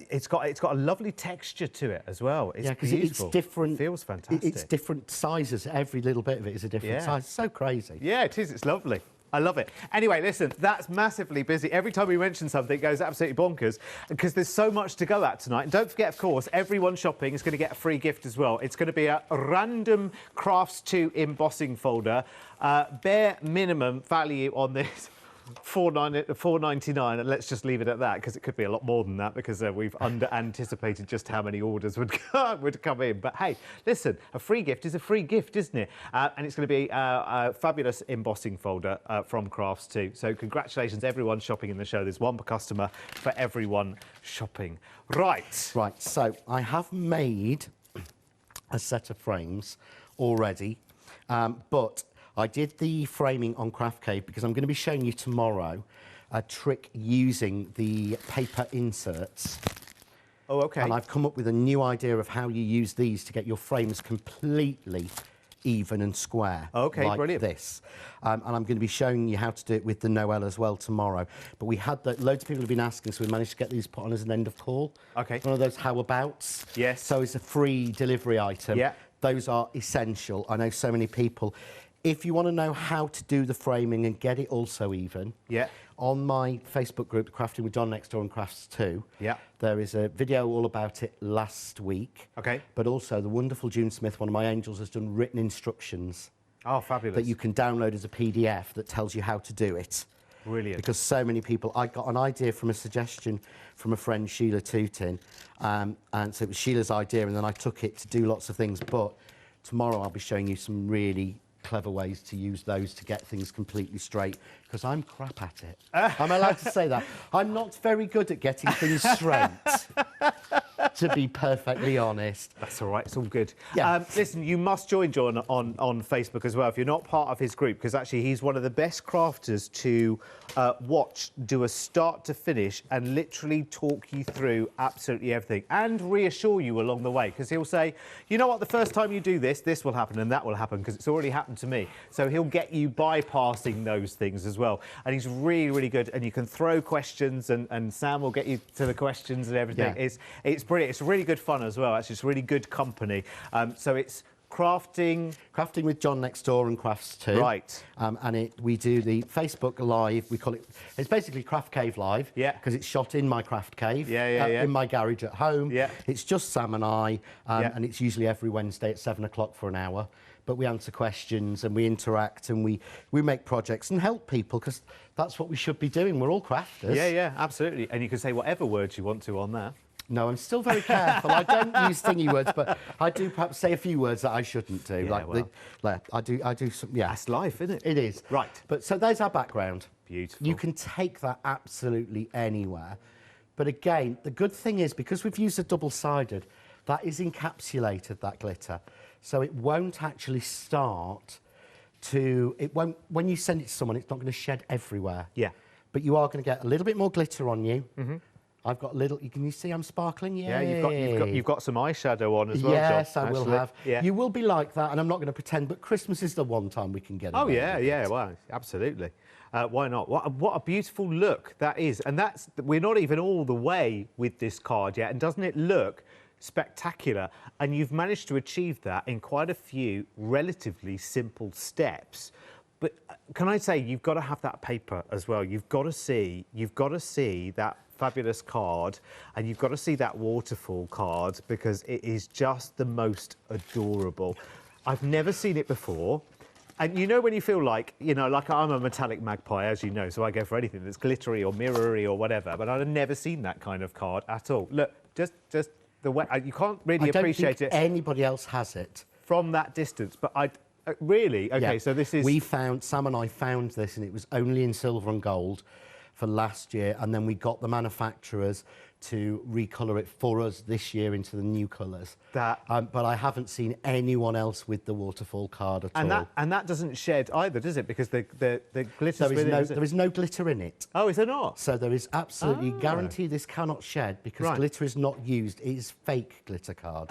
A: it's got a lovely texture to it as well. It's beautiful.
B: It's different.
A: It feels fantastic.
B: It's different sizes. Every little bit of it is a different size. It's so crazy.
A: Yeah, it is. It's lovely. I love it. Anyway, listen, that's massively busy. Every time we mention something, it goes absolutely bonkers because there's so much to go at tonight. And don't forget, of course, everyone shopping is going to get a free gift as well. It's going to be a random Crafts 2 embossing folder. Bare minimum value on this. $4.99, and let's just leave it at that because it could be a lot more than that because we've under-anticipated just how many orders would come in. But hey, listen, a free gift is a free gift, isn't it? And it's going to be a fabulous embossing folder from Crafts 2. So congratulations, everyone shopping in the show. There's one per customer for everyone shopping. Right,
B: so I have made a set of frames already, but I did the framing on Craft Cave because I'm going to be showing you tomorrow a trick using the paper inserts.
A: Oh, OK.
B: And I've come up with a new idea of how you use these to get your frames completely even and square.
A: OK,
B: like
A: brilliant.
B: This. And I'm going to be showing you how to do it with the Noel as well tomorrow. But we had that, loads of people have been asking, so we managed to get these put on as an end of call.
A: OK.
B: One of those how abouts.
A: Yes.
B: So it's a free delivery item.
A: Yeah.
B: Those are essential. I know so many people. If you want to know how to do the framing and get it all so even, on my Facebook group, Crafting with John Next Door and Crafts 2, there is a video all about it last week.
A: Okay.
B: But also the wonderful June Smith, one of my angels, has done written instructions.
A: Oh, fabulous.
B: That you can download as a PDF that tells you how to do it.
A: Brilliant.
B: Because so many people, I got an idea from a suggestion from a friend, Sheila Tootin, and so it was Sheila's idea, and then I took it to do lots of things. But tomorrow I'll be showing you some really clever ways to use those to get things completely straight, because I'm crap at it. I'm allowed to say that. I'm not very good at getting things straight, to be perfectly honest.
A: That's all right, it's all good.
B: Yeah.
A: Listen, you must join John on Facebook as well if you're not part of his group, because actually he's one of the best crafters to watch, do a start to finish and literally talk you through absolutely everything and reassure you along the way, because he'll say, you know what, the first time you do this, this will happen and that will happen, because it's already happened to me. So he'll get you bypassing those things as well. And he's really, really good. And you can throw questions and Sam will get you to the questions and everything.
B: Yeah.
A: It's brilliant. It's really good fun as well. Actually, it's really good company. So it's Crafting
B: with John Next Door and Crafts 2.
A: Right.
B: And we do the Facebook Live. We call it, it's basically Craft Cave Live.
A: Yeah.
B: Because it's shot in my craft cave.
A: Yeah.
B: In my garage at home.
A: Yeah.
B: It's just Sam and I. And it's usually every Wednesday at 7 o'clock for an hour. But we answer questions and we interact and we make projects and help people, because that's what we should be doing. We're all crafters.
A: Yeah, absolutely. And you can say whatever words you want to on there.
B: No, I'm still very careful. I don't use stingy words, but I do perhaps say a few words that I shouldn't do.
A: Yeah,
B: I do some. Yeah,
A: that's life, isn't it?
B: It is.
A: Right.
B: But so there's our background.
A: Beautiful.
B: You can take that absolutely anywhere. But again, the good thing is, because we've used a double-sided, that is encapsulated, that glitter. So it won't actually start to, it won't, when you send it to someone, it's not going to shed everywhere.
A: Yeah.
B: But you are going to get a little bit more glitter on you.
A: Mm-hmm.
B: I've got a little, can you see I'm sparkling?
A: Yeah, you've got some eyeshadow on as well,
B: yes,
A: John.
B: I will have. Yeah. You will be like that, and I'm not going to pretend, but Christmas is the one time we can get it.
A: Oh, yeah, well, absolutely. Why not? What a beautiful look that is. And we're not even all the way with this card yet, and doesn't it look spectacular? And you've managed to achieve that in quite a few relatively simple steps. But can I say, you've got to have that paper as well. You've got to see that fabulous card, and you've got to see that waterfall card, because it is just the most adorable. I've never seen it before. And you know when you feel like, like I'm a metallic magpie, as you know, so I go for anything that's glittery or mirrory or whatever, but I've never seen that kind of card at all. Look, just the way, you can't really appreciate it.
B: Anybody else has it.
A: From that distance, but really? Okay, so this is...
B: Sam and I found this, and it was only in silver and gold for last year, and then we got the manufacturers to recolour it for us this year into the new colours. But I haven't seen anyone else with the waterfall card at all.
A: And that doesn't shed either, does it? Because the glitter...
B: There is no glitter in it.
A: Oh, is there not?
B: So there is absolutely guarantee this cannot shed, because glitter is not used. It is fake glitter card.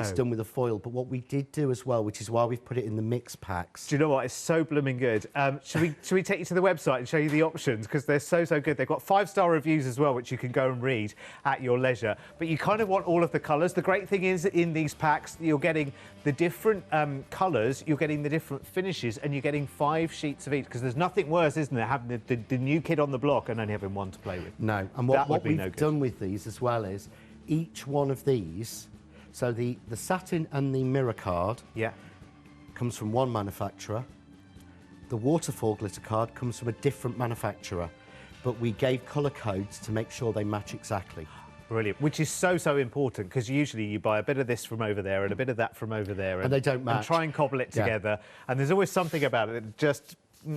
B: It's done with a foil. But what we did do as well, which is why we've put it in the mix packs.
A: Do you know what? It's so blooming good. Should we take you to the website and show you the options? Because they're so good. They've got 5-star reviews as well, which you can go and read at your leisure. But you kind of want all of the colours. The great thing is, in these packs, you're getting the different colours, you're getting the different finishes, and you're getting 5 sheets of each. Because there's nothing worse, isn't there, having the new kid on the block and only having one to play with.
B: No. And what we've done with these as well is, each one of these, so the satin and the mirror card comes from one manufacturer. The waterfall glitter card comes from a different manufacturer. But we gave colour codes to make sure they match exactly.
A: Brilliant. Which is so important, because usually you buy a bit of this from over there and a bit of that from over there.
B: And they don't match.
A: And try and cobble it together. And there's always something about it that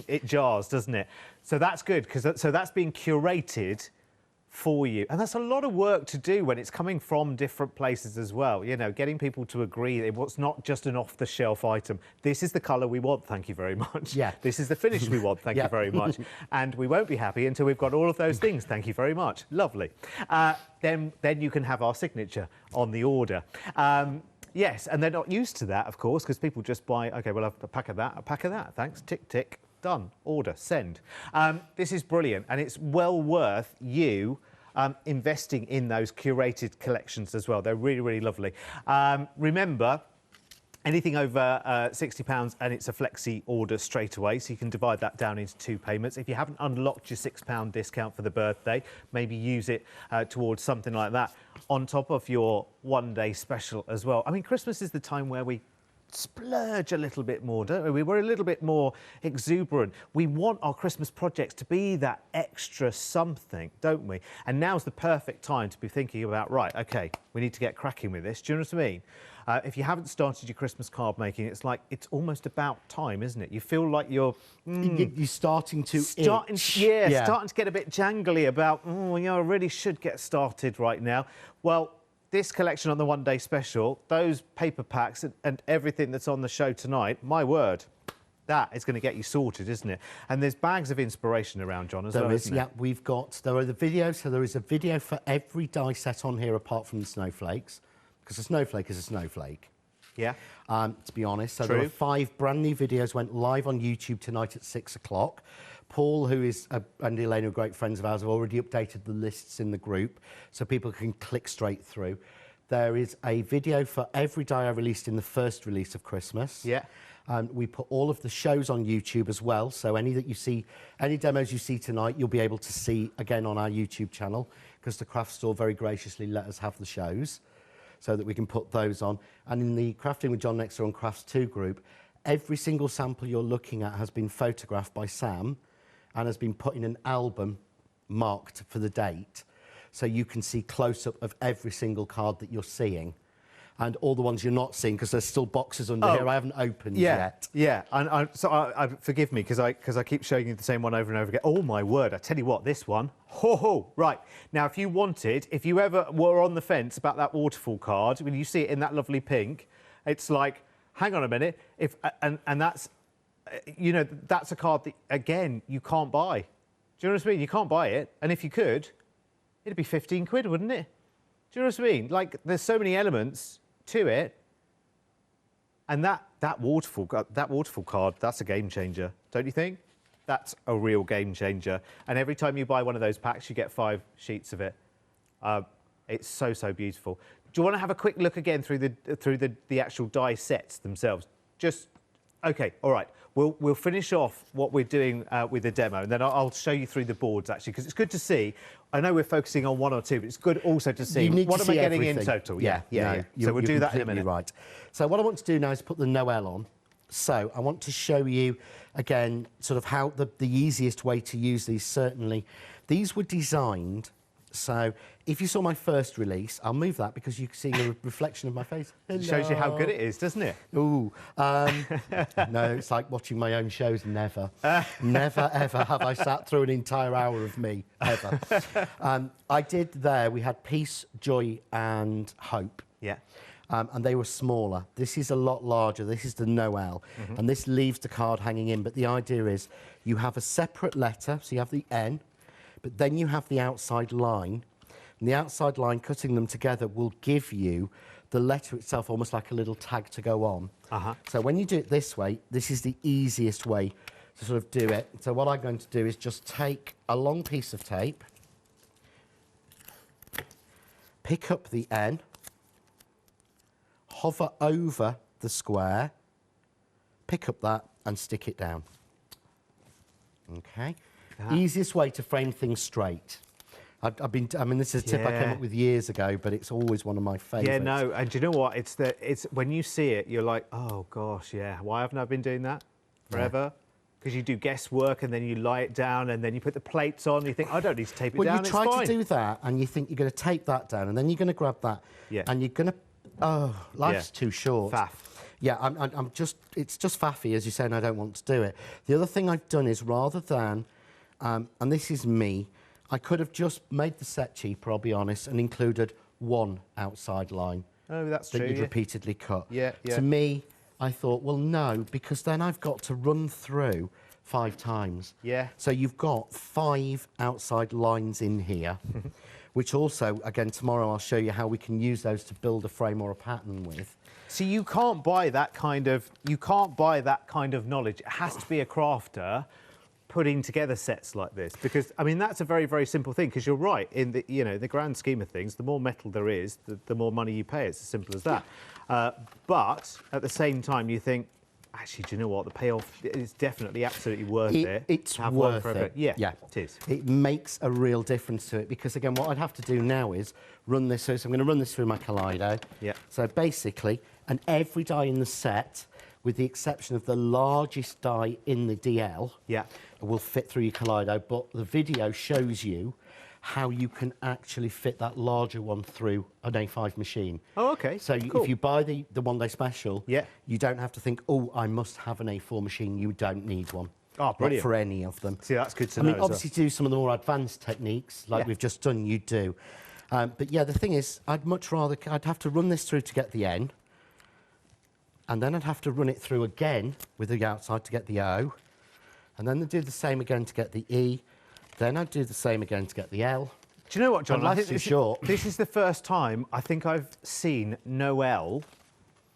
A: it jars, doesn't it? So that's good, because that's being curated for you. And that's a lot of work to do when it's coming from different places as well. Getting people to agree it's not just an off-the-shelf item. This is the colour we want, thank you very much.
B: Yeah.
A: This is the finish we want, thank you very much. And we won't be happy until we've got all of those things, thank you very much. Lovely. Then you can have our signature on the order. Yes, and they're not used to that, of course, because people just buy, OK, well, a pack of that, thanks, tick, tick. Done. Order. Send. This is brilliant, and it's well worth you investing in those curated collections as well. They're really, really lovely. Remember, Anything over £60 and it's a flexi order straight away, so you can divide that down into 2 payments. If you haven't unlocked your £6 discount for the birthday, maybe use it towards something like that on top of your one-day special as well. I mean, Christmas is the time where we splurge a little bit more, don't we? We're a little bit more exuberant. We want our Christmas projects to be that extra something, don't we? And now's the perfect time to be thinking about, right, OK, we need to get cracking with this. Do you know what I mean? If you haven't started your Christmas card making, it's like it's almost about time, isn't it? You feel like you're
B: starting to
A: starting to get a bit jangly about, I really should get started right now. Well, this collection on the one-day special, those paper packs and everything that's on the show tonight, my word, that is going to get you sorted, isn't it? And there's bags of inspiration around, John, as well, isn't
B: there? There are the videos, so there is a video for every die set on here apart from the snowflakes. Because a snowflake is a snowflake.
A: Yeah.
B: To be honest. So there are 5 brand new videos went live on YouTube tonight at 6 o'clock. Paul, who is, and Elaine, who are great friends of ours, have already updated the lists in the group so people can click straight through. There is a video for every die I released in the first release of Christmas.
A: Yeah.
B: We put all of the shows on YouTube as well. So any demos you see tonight, you'll be able to see again on our YouTube channel because the craft store very graciously let us have the shows, so that we can put those on. And in the Crafting with John Next Door on Crafts 2 group, every single sample you're looking at has been photographed by Sam and has been put in an album marked for the date. So you can see close-up of every single card that you're seeing. And all the ones you're not seeing, because there's still boxes under here I haven't opened yet.
A: Yeah, and so forgive me, because I keep showing you the same one over and over again. Oh, my word, I tell you what, this one. Right. Now, if you ever were on the fence about that waterfall card, when you see it in that lovely pink, it's like, hang on a minute, and that's, that's a card that, again, you can't buy. Do you know what I mean? You can't buy it, and if you could, it'd be 15 quid, wouldn't it? Do you know what I mean? Like, there's so many elements to it, and that waterfall card, that's a game changer, don't you think? That's a real game changer. And every time you buy one of those packs, you get 5 sheets of it. It's so beautiful. Do you want to have a quick look again through the actual die sets themselves? Okay, all right. We'll finish off what we're doing with the demo, and then I'll show you through the boards, actually, because it's good to see. I know we're focusing on 1 or 2, but it's good also to see what am I getting in total. Yeah. So we'll do that in a minute.
B: Right. So what I want to do now is put the Noel on. So I want to show you, again, sort of how the easiest way to use these, certainly. These were designed, so if you saw my first release, I'll move that because you can see the reflection of my face.
A: It shows you how good it is, doesn't it?
B: Ooh. No, it's like watching my own shows. Never. Never, ever have I sat through an entire hour of me, ever. We had Peace, Joy and Hope.
A: Yeah.
B: And they were smaller. This is a lot larger. This is the Noel. And this leaves the card hanging in. But the idea is you have a separate letter, so you have the N, but then you have the outside line. And the outside line, cutting them together, will give you the letter itself, almost like a little tag to go on. So when you do it this way, this is the easiest way to sort of do it. So what I'm going to do is just take a long piece of tape, pick up the N, hover over the square, pick up that and stick it down. Okay. Easiest way to frame things straight. I mean, this is a tip I came up with years ago, but it's always one of my favourites.
A: Yeah, no, and do you know what? It's when you see it, you're like, oh gosh, yeah. Why haven't I been doing that forever? Because you do guesswork and then you lie it down and then you put the plates on. And you think, I don't need to tape it down.
B: Well, you try to do that and you think you're going to tape that down and then you're going to grab that and you're going to. Life's too short.
A: Faff.
B: Yeah, it's just faffy, as you say, and I don't want to do it. The other thing I've done is rather than, and this is me, I could have just made the set cheaper, I'll be honest, and included 1 outside line.
A: Oh, that's true.
B: That you'd repeatedly cut.
A: Yeah.
B: To me, I thought, well, no, because then I've got to run through 5 times.
A: Yeah.
B: So you've got 5 outside lines in here, which also, again, tomorrow I'll show you how we can use those to build a frame or a pattern with.
A: See, you can't buy that kind of knowledge. It has to be a crafter putting together sets like this? Because, I mean, that's a very, very simple thing, because you're right, in the, you know, the grand scheme of things, the more metal there is, the more money you pay. It's as simple as that. But at the same time, you think, actually, do you know what? The payoff is definitely absolutely worth it.
B: It's worth it.
A: Yeah, it is.
B: It makes a real difference to it, because, again, what I'd have to do now is run this through. So I'm going to run this through my Kaleido.
A: Yeah.
B: So basically, and every die in the set, with the exception of the largest die in the DL, will fit through your Kaleido, but the video shows you how you can actually fit that larger one through an A5 machine.
A: Oh, OK.
B: So
A: cool.
B: if you buy the one-day special,
A: yeah,
B: you don't have to think, oh, I must have an A4 machine. You don't need one.
A: Oh, brilliant.
B: Not for any of them.
A: See, that's good to know.
B: I mean, obviously, to do some of the more advanced techniques, like we've just done, you do. But yeah, the thing is, I'd have to run this through to get the N, and then I'd have to run it through again with the outside to get the O, and then I'd do the same again to get the E, then I'd do the same again to get the L.
A: Do you know what, John?
B: Life's too short.
A: This is the first time I think I've seen no L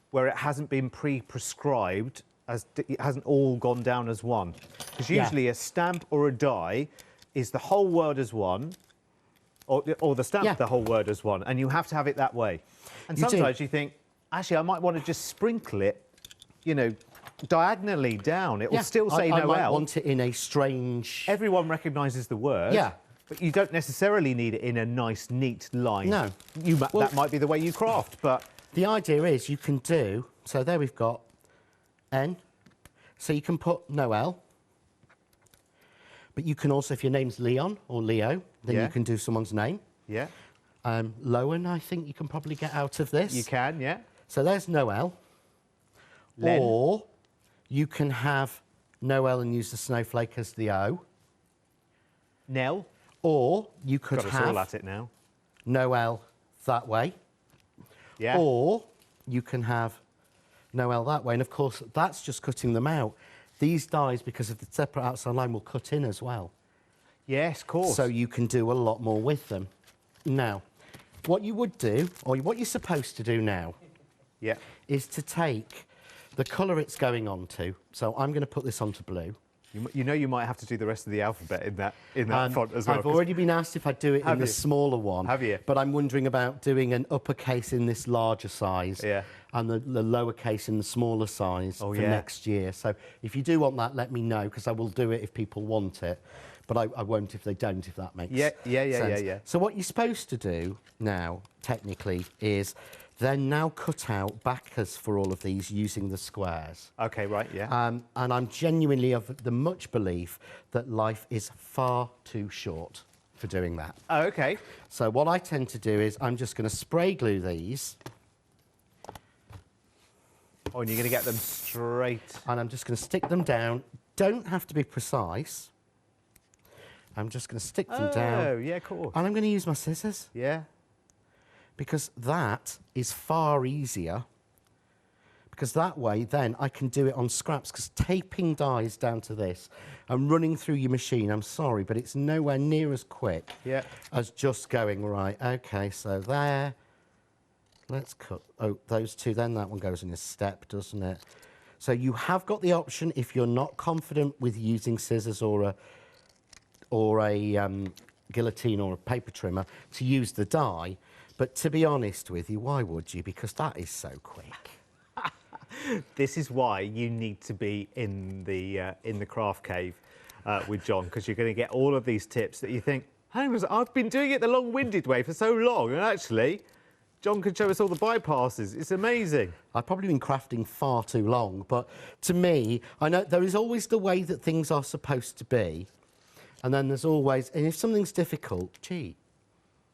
A: where it hasn't been pre-prescribed, as it hasn't all gone down as one. Because usually a stamp or a die is the whole word as one, or the stamp the whole word as one, and you have to have it that way. And sometimes you think, actually, I might want to just sprinkle it, you know, diagonally down. It will still say no L.
B: I might want it in a strange...
A: Everyone recognises the word.
B: Yeah.
A: But you don't necessarily need it in a nice, neat line.
B: No.
A: That might be the way you craft, but...
B: The idea is you can do... So there we've got N. So you can put no L. But you can also, if your name's Leon or Leo, then you can do someone's name.
A: Yeah.
B: Lowen, I think you can probably get out of this.
A: You can, yeah.
B: So there's no L.
A: Len.
B: Or you can have no L and use the snowflake as the O.
A: Nell.
B: Or you could
A: Got us
B: have
A: all at it now.
B: no L that way.
A: Yeah.
B: Or you can have no L that way. And, of course, that's just cutting them out. These dies, because of the separate outside line, will cut in as well.
A: Yes, of course.
B: So you can do a lot more with them. Now, what you would do, or what you're supposed to do now, is to take the colour it's going on to. So I'm going to put this onto blue.
A: You know you might have to do the rest of the alphabet in that font as well.
B: I've already been asked if I'd do it in the smaller one.
A: Have you?
B: But I'm wondering about doing an uppercase in this larger size and the lowercase in the smaller size for next year. So if you do want that, let me know, because I will do it if people want it. But I won't if they don't, if that makes sense.
A: Yeah.
B: So what you're supposed to do now, technically, is then now cut out backers for all of these using the squares.
A: OK, right, yeah.
B: And I'm genuinely of the much belief that life is far too short for doing that.
A: Oh, OK.
B: So what I tend to do is I'm just going to spray glue these.
A: Oh, and you're going to get them straight.
B: And I'm just going to stick them down. Don't have to be precise. I'm just going to stick them down.
A: Oh, yeah, of course.
B: And I'm going to use my scissors.
A: Yeah.
B: Because that is far easier. Because that way, then, I can do it on scraps. Because taping dies down to this and running through your machine, I'm sorry, but it's nowhere near as quick as just going, right, OK, so there. Let's cut those two. Then that one goes in a step, doesn't it? So you have got the option, if you're not confident with using scissors or a guillotine or a paper trimmer, to use the die. But to be honest with you, why would you? Because that is so quick.
A: This is why you need to be in the craft cave with John, because you're going to get all of these tips that you think, hang on, I've been doing it the long-winded way for so long, and actually, John can show us all the bypasses. It's amazing. I've
B: probably been crafting far too long, but to me, I know there is always the way that things are supposed to be, and then there's always, and if something's difficult, cheat.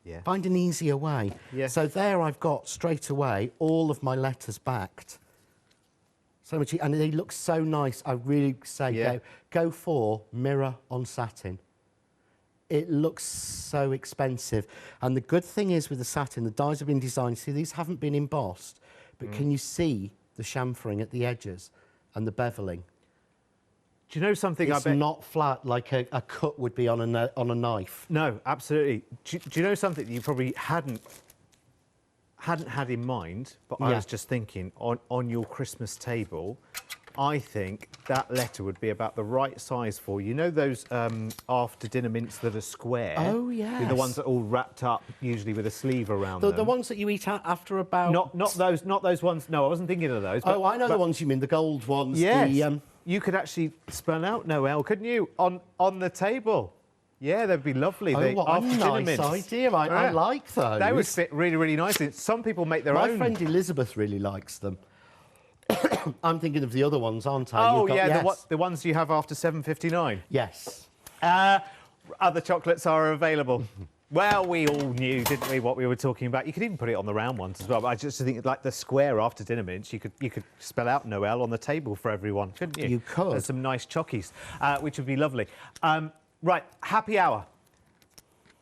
A: Yeah.
B: Find an easier way.
A: Yeah.
B: So there I've got, straight away, all of my letters backed. So much, and they look so nice. I really say go for mirror on satin. It looks so expensive. And the good thing is with the satin, the dies have been designed. See, these haven't been embossed, but can you see the chamfering at the edges and the beveling?
A: Do you know something?
B: It's not flat like a cut would be on a knife.
A: No, absolutely. Do you know something that you probably hadn't had in mind, but I was just thinking, on your Christmas table, I think that letter would be about the right size for you. You know those after dinner mints that are square?
B: Oh, yes.
A: The ones that are all wrapped up, usually with a sleeve around them.
B: The ones that you eat after about...
A: Not those ones. No, I wasn't thinking of those.
B: But, I know the ones you mean, the gold ones.
A: Yes. You could actually spell out Noel, couldn't you, on the table? Yeah, they'd be lovely.
B: Oh, what a nice idea. I like those.
A: They would fit really, really nicely. Some people make their own.
B: My friend Elizabeth really likes them. I'm thinking of the other ones, aren't I?
A: Oh, yeah, the ones you have after 7:59.
B: Yes.
A: Other chocolates are available. Well, we all knew, didn't we, what we were talking about? You could even put it on the round ones as well. But I just think, like the square after dinner mints, you could spell out Noel on the table for everyone, couldn't you?
B: You could.
A: There's some nice chockies, which would be lovely. Right, happy hour.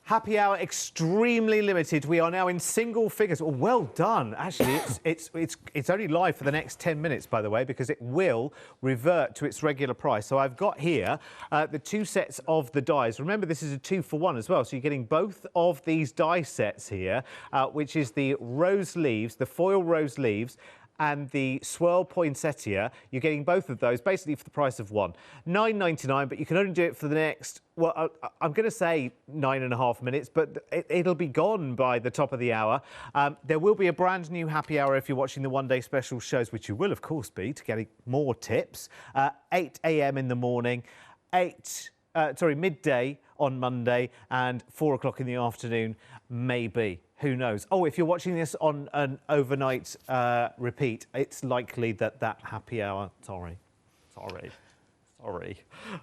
A: Happy hour, extremely limited. We are now in single figures. Oh, well done. Actually, it's only live for the next 10 minutes, by the way, because it will revert to its regular price. So I've got here the 2 sets of the dies. Remember, this is a 2-for-1 as well. So you're getting both of these die sets here, which is the rose leaves, the foil rose leaves, and the swirl poinsettia. You're getting both of those basically for the price of one. £9.99, but you can only do it for the next, well, I'm going to say 9.5 minutes, but it'll be gone by the top of the hour. There will be a brand new happy hour if you're watching the one-day special shows, which you will, of course, be, to get more tips. 8 a.m. in the morning, midday on Monday, and 4 o'clock in the afternoon, maybe. Who knows? Oh, if you're watching this on an overnight repeat, it's likely that happy hour... Sorry.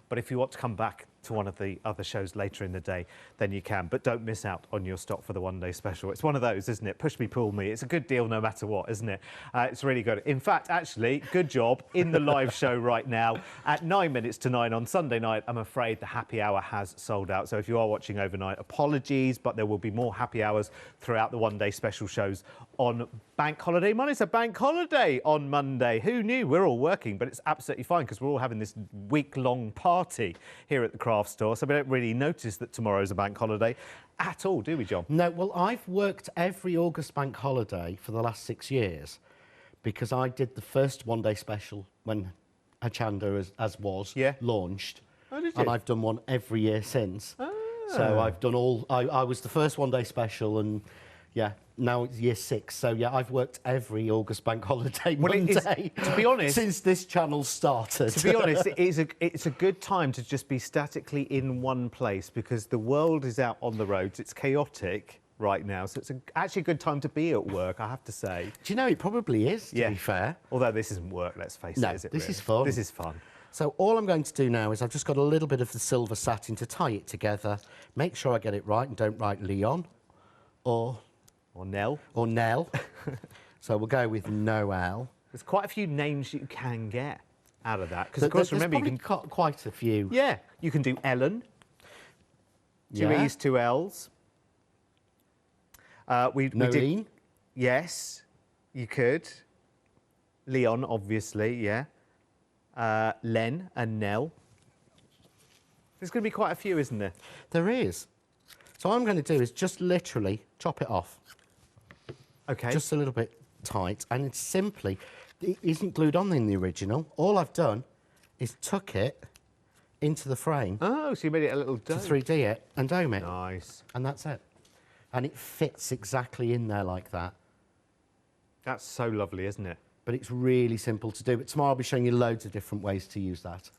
A: But if you want to come back to one of the other shows later in the day, then you can. But don't miss out on your stock for the one-day special. It's one of those, isn't it? Push me, pull me. It's a good deal no matter what, isn't it? It's really good. In fact, actually, good job in the live show right now. At 9 minutes to 9 on Sunday night, I'm afraid the happy hour has sold out. So if you are watching overnight, apologies, but there will be more happy hours throughout the one-day special shows on Bank Holiday Monday. It's a bank holiday on Monday. Who knew? We're all working, but it's absolutely fine because we're all having this week-long party here at the craft store, so we don't really notice that tomorrow's a bank holiday at all, do we, John?
B: No, well, I've worked every August bank holiday for the last 6 years because I did the first one-day special when Achanda was launched.
A: Oh, did you?
B: And I've done one every year since.
A: Ah.
B: So I've done all... I was the first one-day special and... Yeah, now it's year 6. So, yeah, I've worked every August bank holiday Monday,
A: to be honest,
B: since this channel started.
A: To be honest, it's a good time to just be statically in one place because the world is out on the roads. It's chaotic right now, so it's actually a good time to be at work, I have to say.
B: Do you know, it probably is, to be fair.
A: Although this isn't work, let's face it, is it?
B: This is fun.
A: This is fun.
B: So all I'm going to do now is I've just got a little bit of the silver satin to tie it together, make sure I get it right and don't write Leon or
A: Nell.
B: Or Nell. So we'll go with Noel.
A: There's quite a few names you can get out of that. Because, of course, remember, you can...
B: quite a few.
A: Yeah. You can do Ellen. 2 E's, 2 L's. We did... Yes, you could. Leon, obviously, yeah. Len and Nell. There's going to be quite a few, isn't there? There
B: is. So what I'm going to do is just literally chop it off.
A: OK.
B: Just a little bit tight. And it's simply, it isn't glued on in the original. All I've done is tuck it into the frame.
A: Oh, so you made it a little dome.
B: To 3D it and dome it.
A: Nice.
B: And that's it. And it fits exactly in there like that.
A: That's so lovely, isn't it?
B: But it's really simple to do. But tomorrow I'll be showing you loads of different ways to use that.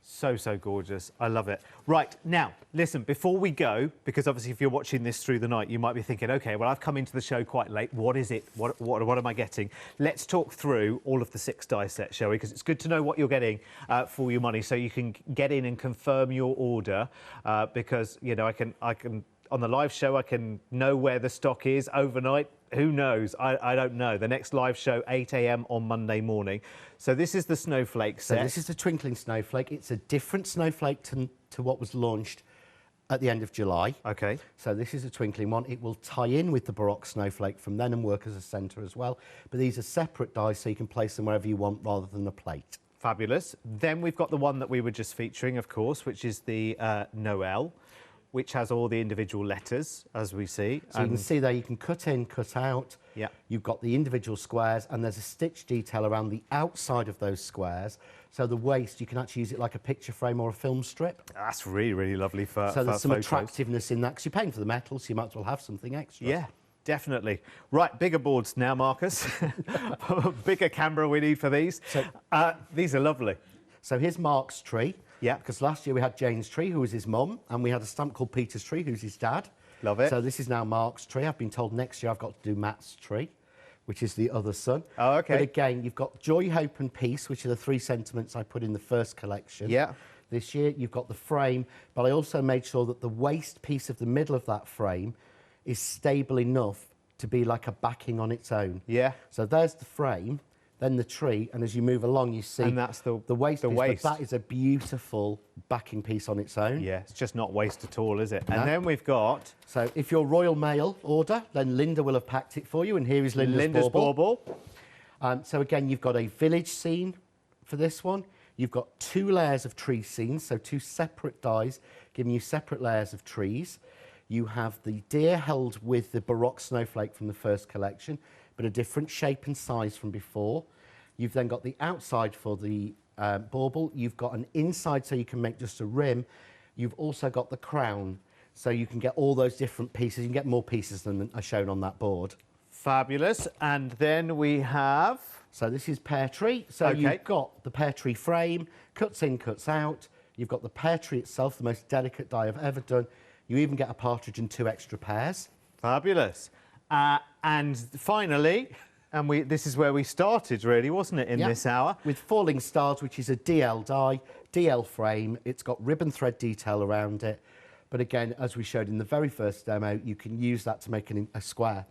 A: So, so gorgeous. I love it. Right, now, listen, before we go, because obviously if you're watching this through the night, you might be thinking, OK, well, I've come into the show quite late. What is it? What am I getting? Let's talk through all of the 6 die sets, shall we? Because it's good to know what you're getting for your money so you can get in and confirm your order because, you know, I can on the live show, I can know where the stock is overnight. Who knows? I don't know. The next live show, 8 a.m. on Monday morning. So this is the snowflake set.
B: So this is the twinkling snowflake. It's a different snowflake to what was launched at the end of July.
A: OK.
B: So this is a twinkling one. It will tie in with the Baroque snowflake from then and work as a centre as well. But these are separate dies, so you can place them wherever you want rather than a plate.
A: Fabulous. Then we've got the one that we were just featuring, of course, which is the Noel, which has all the individual letters, as we see.
B: So you can see there, you can cut in, cut out,
A: Yeah.
B: You've got the individual squares, and there's a stitch detail around the outside of those squares. So the waist, you can actually use it like a picture frame or a film strip.
A: That's really, really lovely for
B: So there's some
A: photos.
B: attractiveness in that, because you're paying for the metal, so you might as well have something extra.
A: Yeah, definitely. Right, bigger boards now, Marcus. Bigger camera we need for these. So, these are lovely.
B: So here's Mark's tree.
A: Yeah.
B: Because last year we had Jane's tree, who was his mum, and we had a stamp called Peter's tree, who's his dad.
A: Love it.
B: So this is now Mark's tree. I've been told next year I've got to do Matt's tree, which is the other son.
A: Oh, OK.
B: But again, you've got joy, hope and peace, which are the 3 sentiments I put in the first collection.
A: Yeah.
B: This year you've got the frame, but I also made sure that the waist piece of the middle of that frame is stable enough to be like a backing on its own.
A: Yeah.
B: So there's the frame, then the tree, and as you move along, you see
A: and that's the
B: waist.
A: The
B: piece,
A: waist.
B: but that is a beautiful backing piece on its own.
A: Yeah, it's just not waist at all, is it?
B: No.
A: And then we've got...
B: So if you're Royal Mail order, then Linda will have packed it for you, and here is Linda's bauble. So again, you've got a village scene for this one. You've got 2 layers of tree scenes, so 2 separate dies, giving you separate layers of trees. You have the deer held with the Baroque snowflake from the first collection, but a different shape and size from before. You've then got the outside for the bauble. You've got an inside so you can make just a rim. You've also got the crown, so you can get all those different pieces. You can get more pieces than are shown on that board.
A: Fabulous. And then we have...
B: So this is pear tree. So you've got the pear tree frame, cuts in, cuts out. You've got the pear tree itself, the most delicate die I've ever done. You even get a partridge and 2 extra pears.
A: Fabulous. And finally, this is where we started, really, wasn't it, in this hour?
B: With Falling Stars, which is a DL die, DL frame. It's got ribbon thread detail around it. But again, as we showed in the very first demo, you can use that to make a square.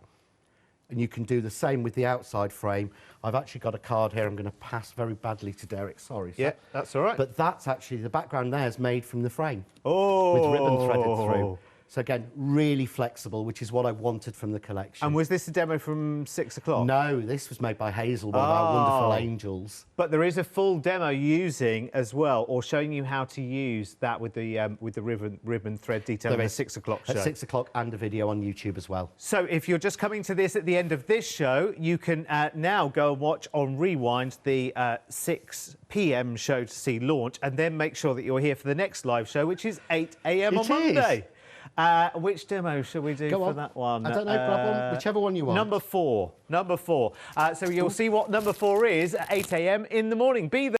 B: And you can do the same with the outside frame. I've actually got a card here I'm going to pass very badly to Derek. Sorry, sir.
A: Yeah, that's all right.
B: But that's actually, the background there is made from the frame.
A: Oh!
B: With ribbon threaded through. So again, really flexible, which is what I wanted from the collection.
A: And was this a demo from 6 o'clock?
B: No, this was made by Hazel, one of our wonderful angels.
A: But there is a full demo using as well, or showing you how to use that with the ribbon thread detail in the 6 o'clock show.
B: At 6 o'clock, and a video on YouTube as well.
A: So if you're just coming to this at the end of this show, you can now go and watch on Rewind the 6 p.m. show to see launch, and then make sure that you're here for the next live show, which is 8 a.m. on Monday. Which demo shall we do for that one?
B: I don't know, problem. Whichever one you want.
A: Number 4. Number 4. So you'll see what number 4 is at 8 a.m. in the morning. Be there.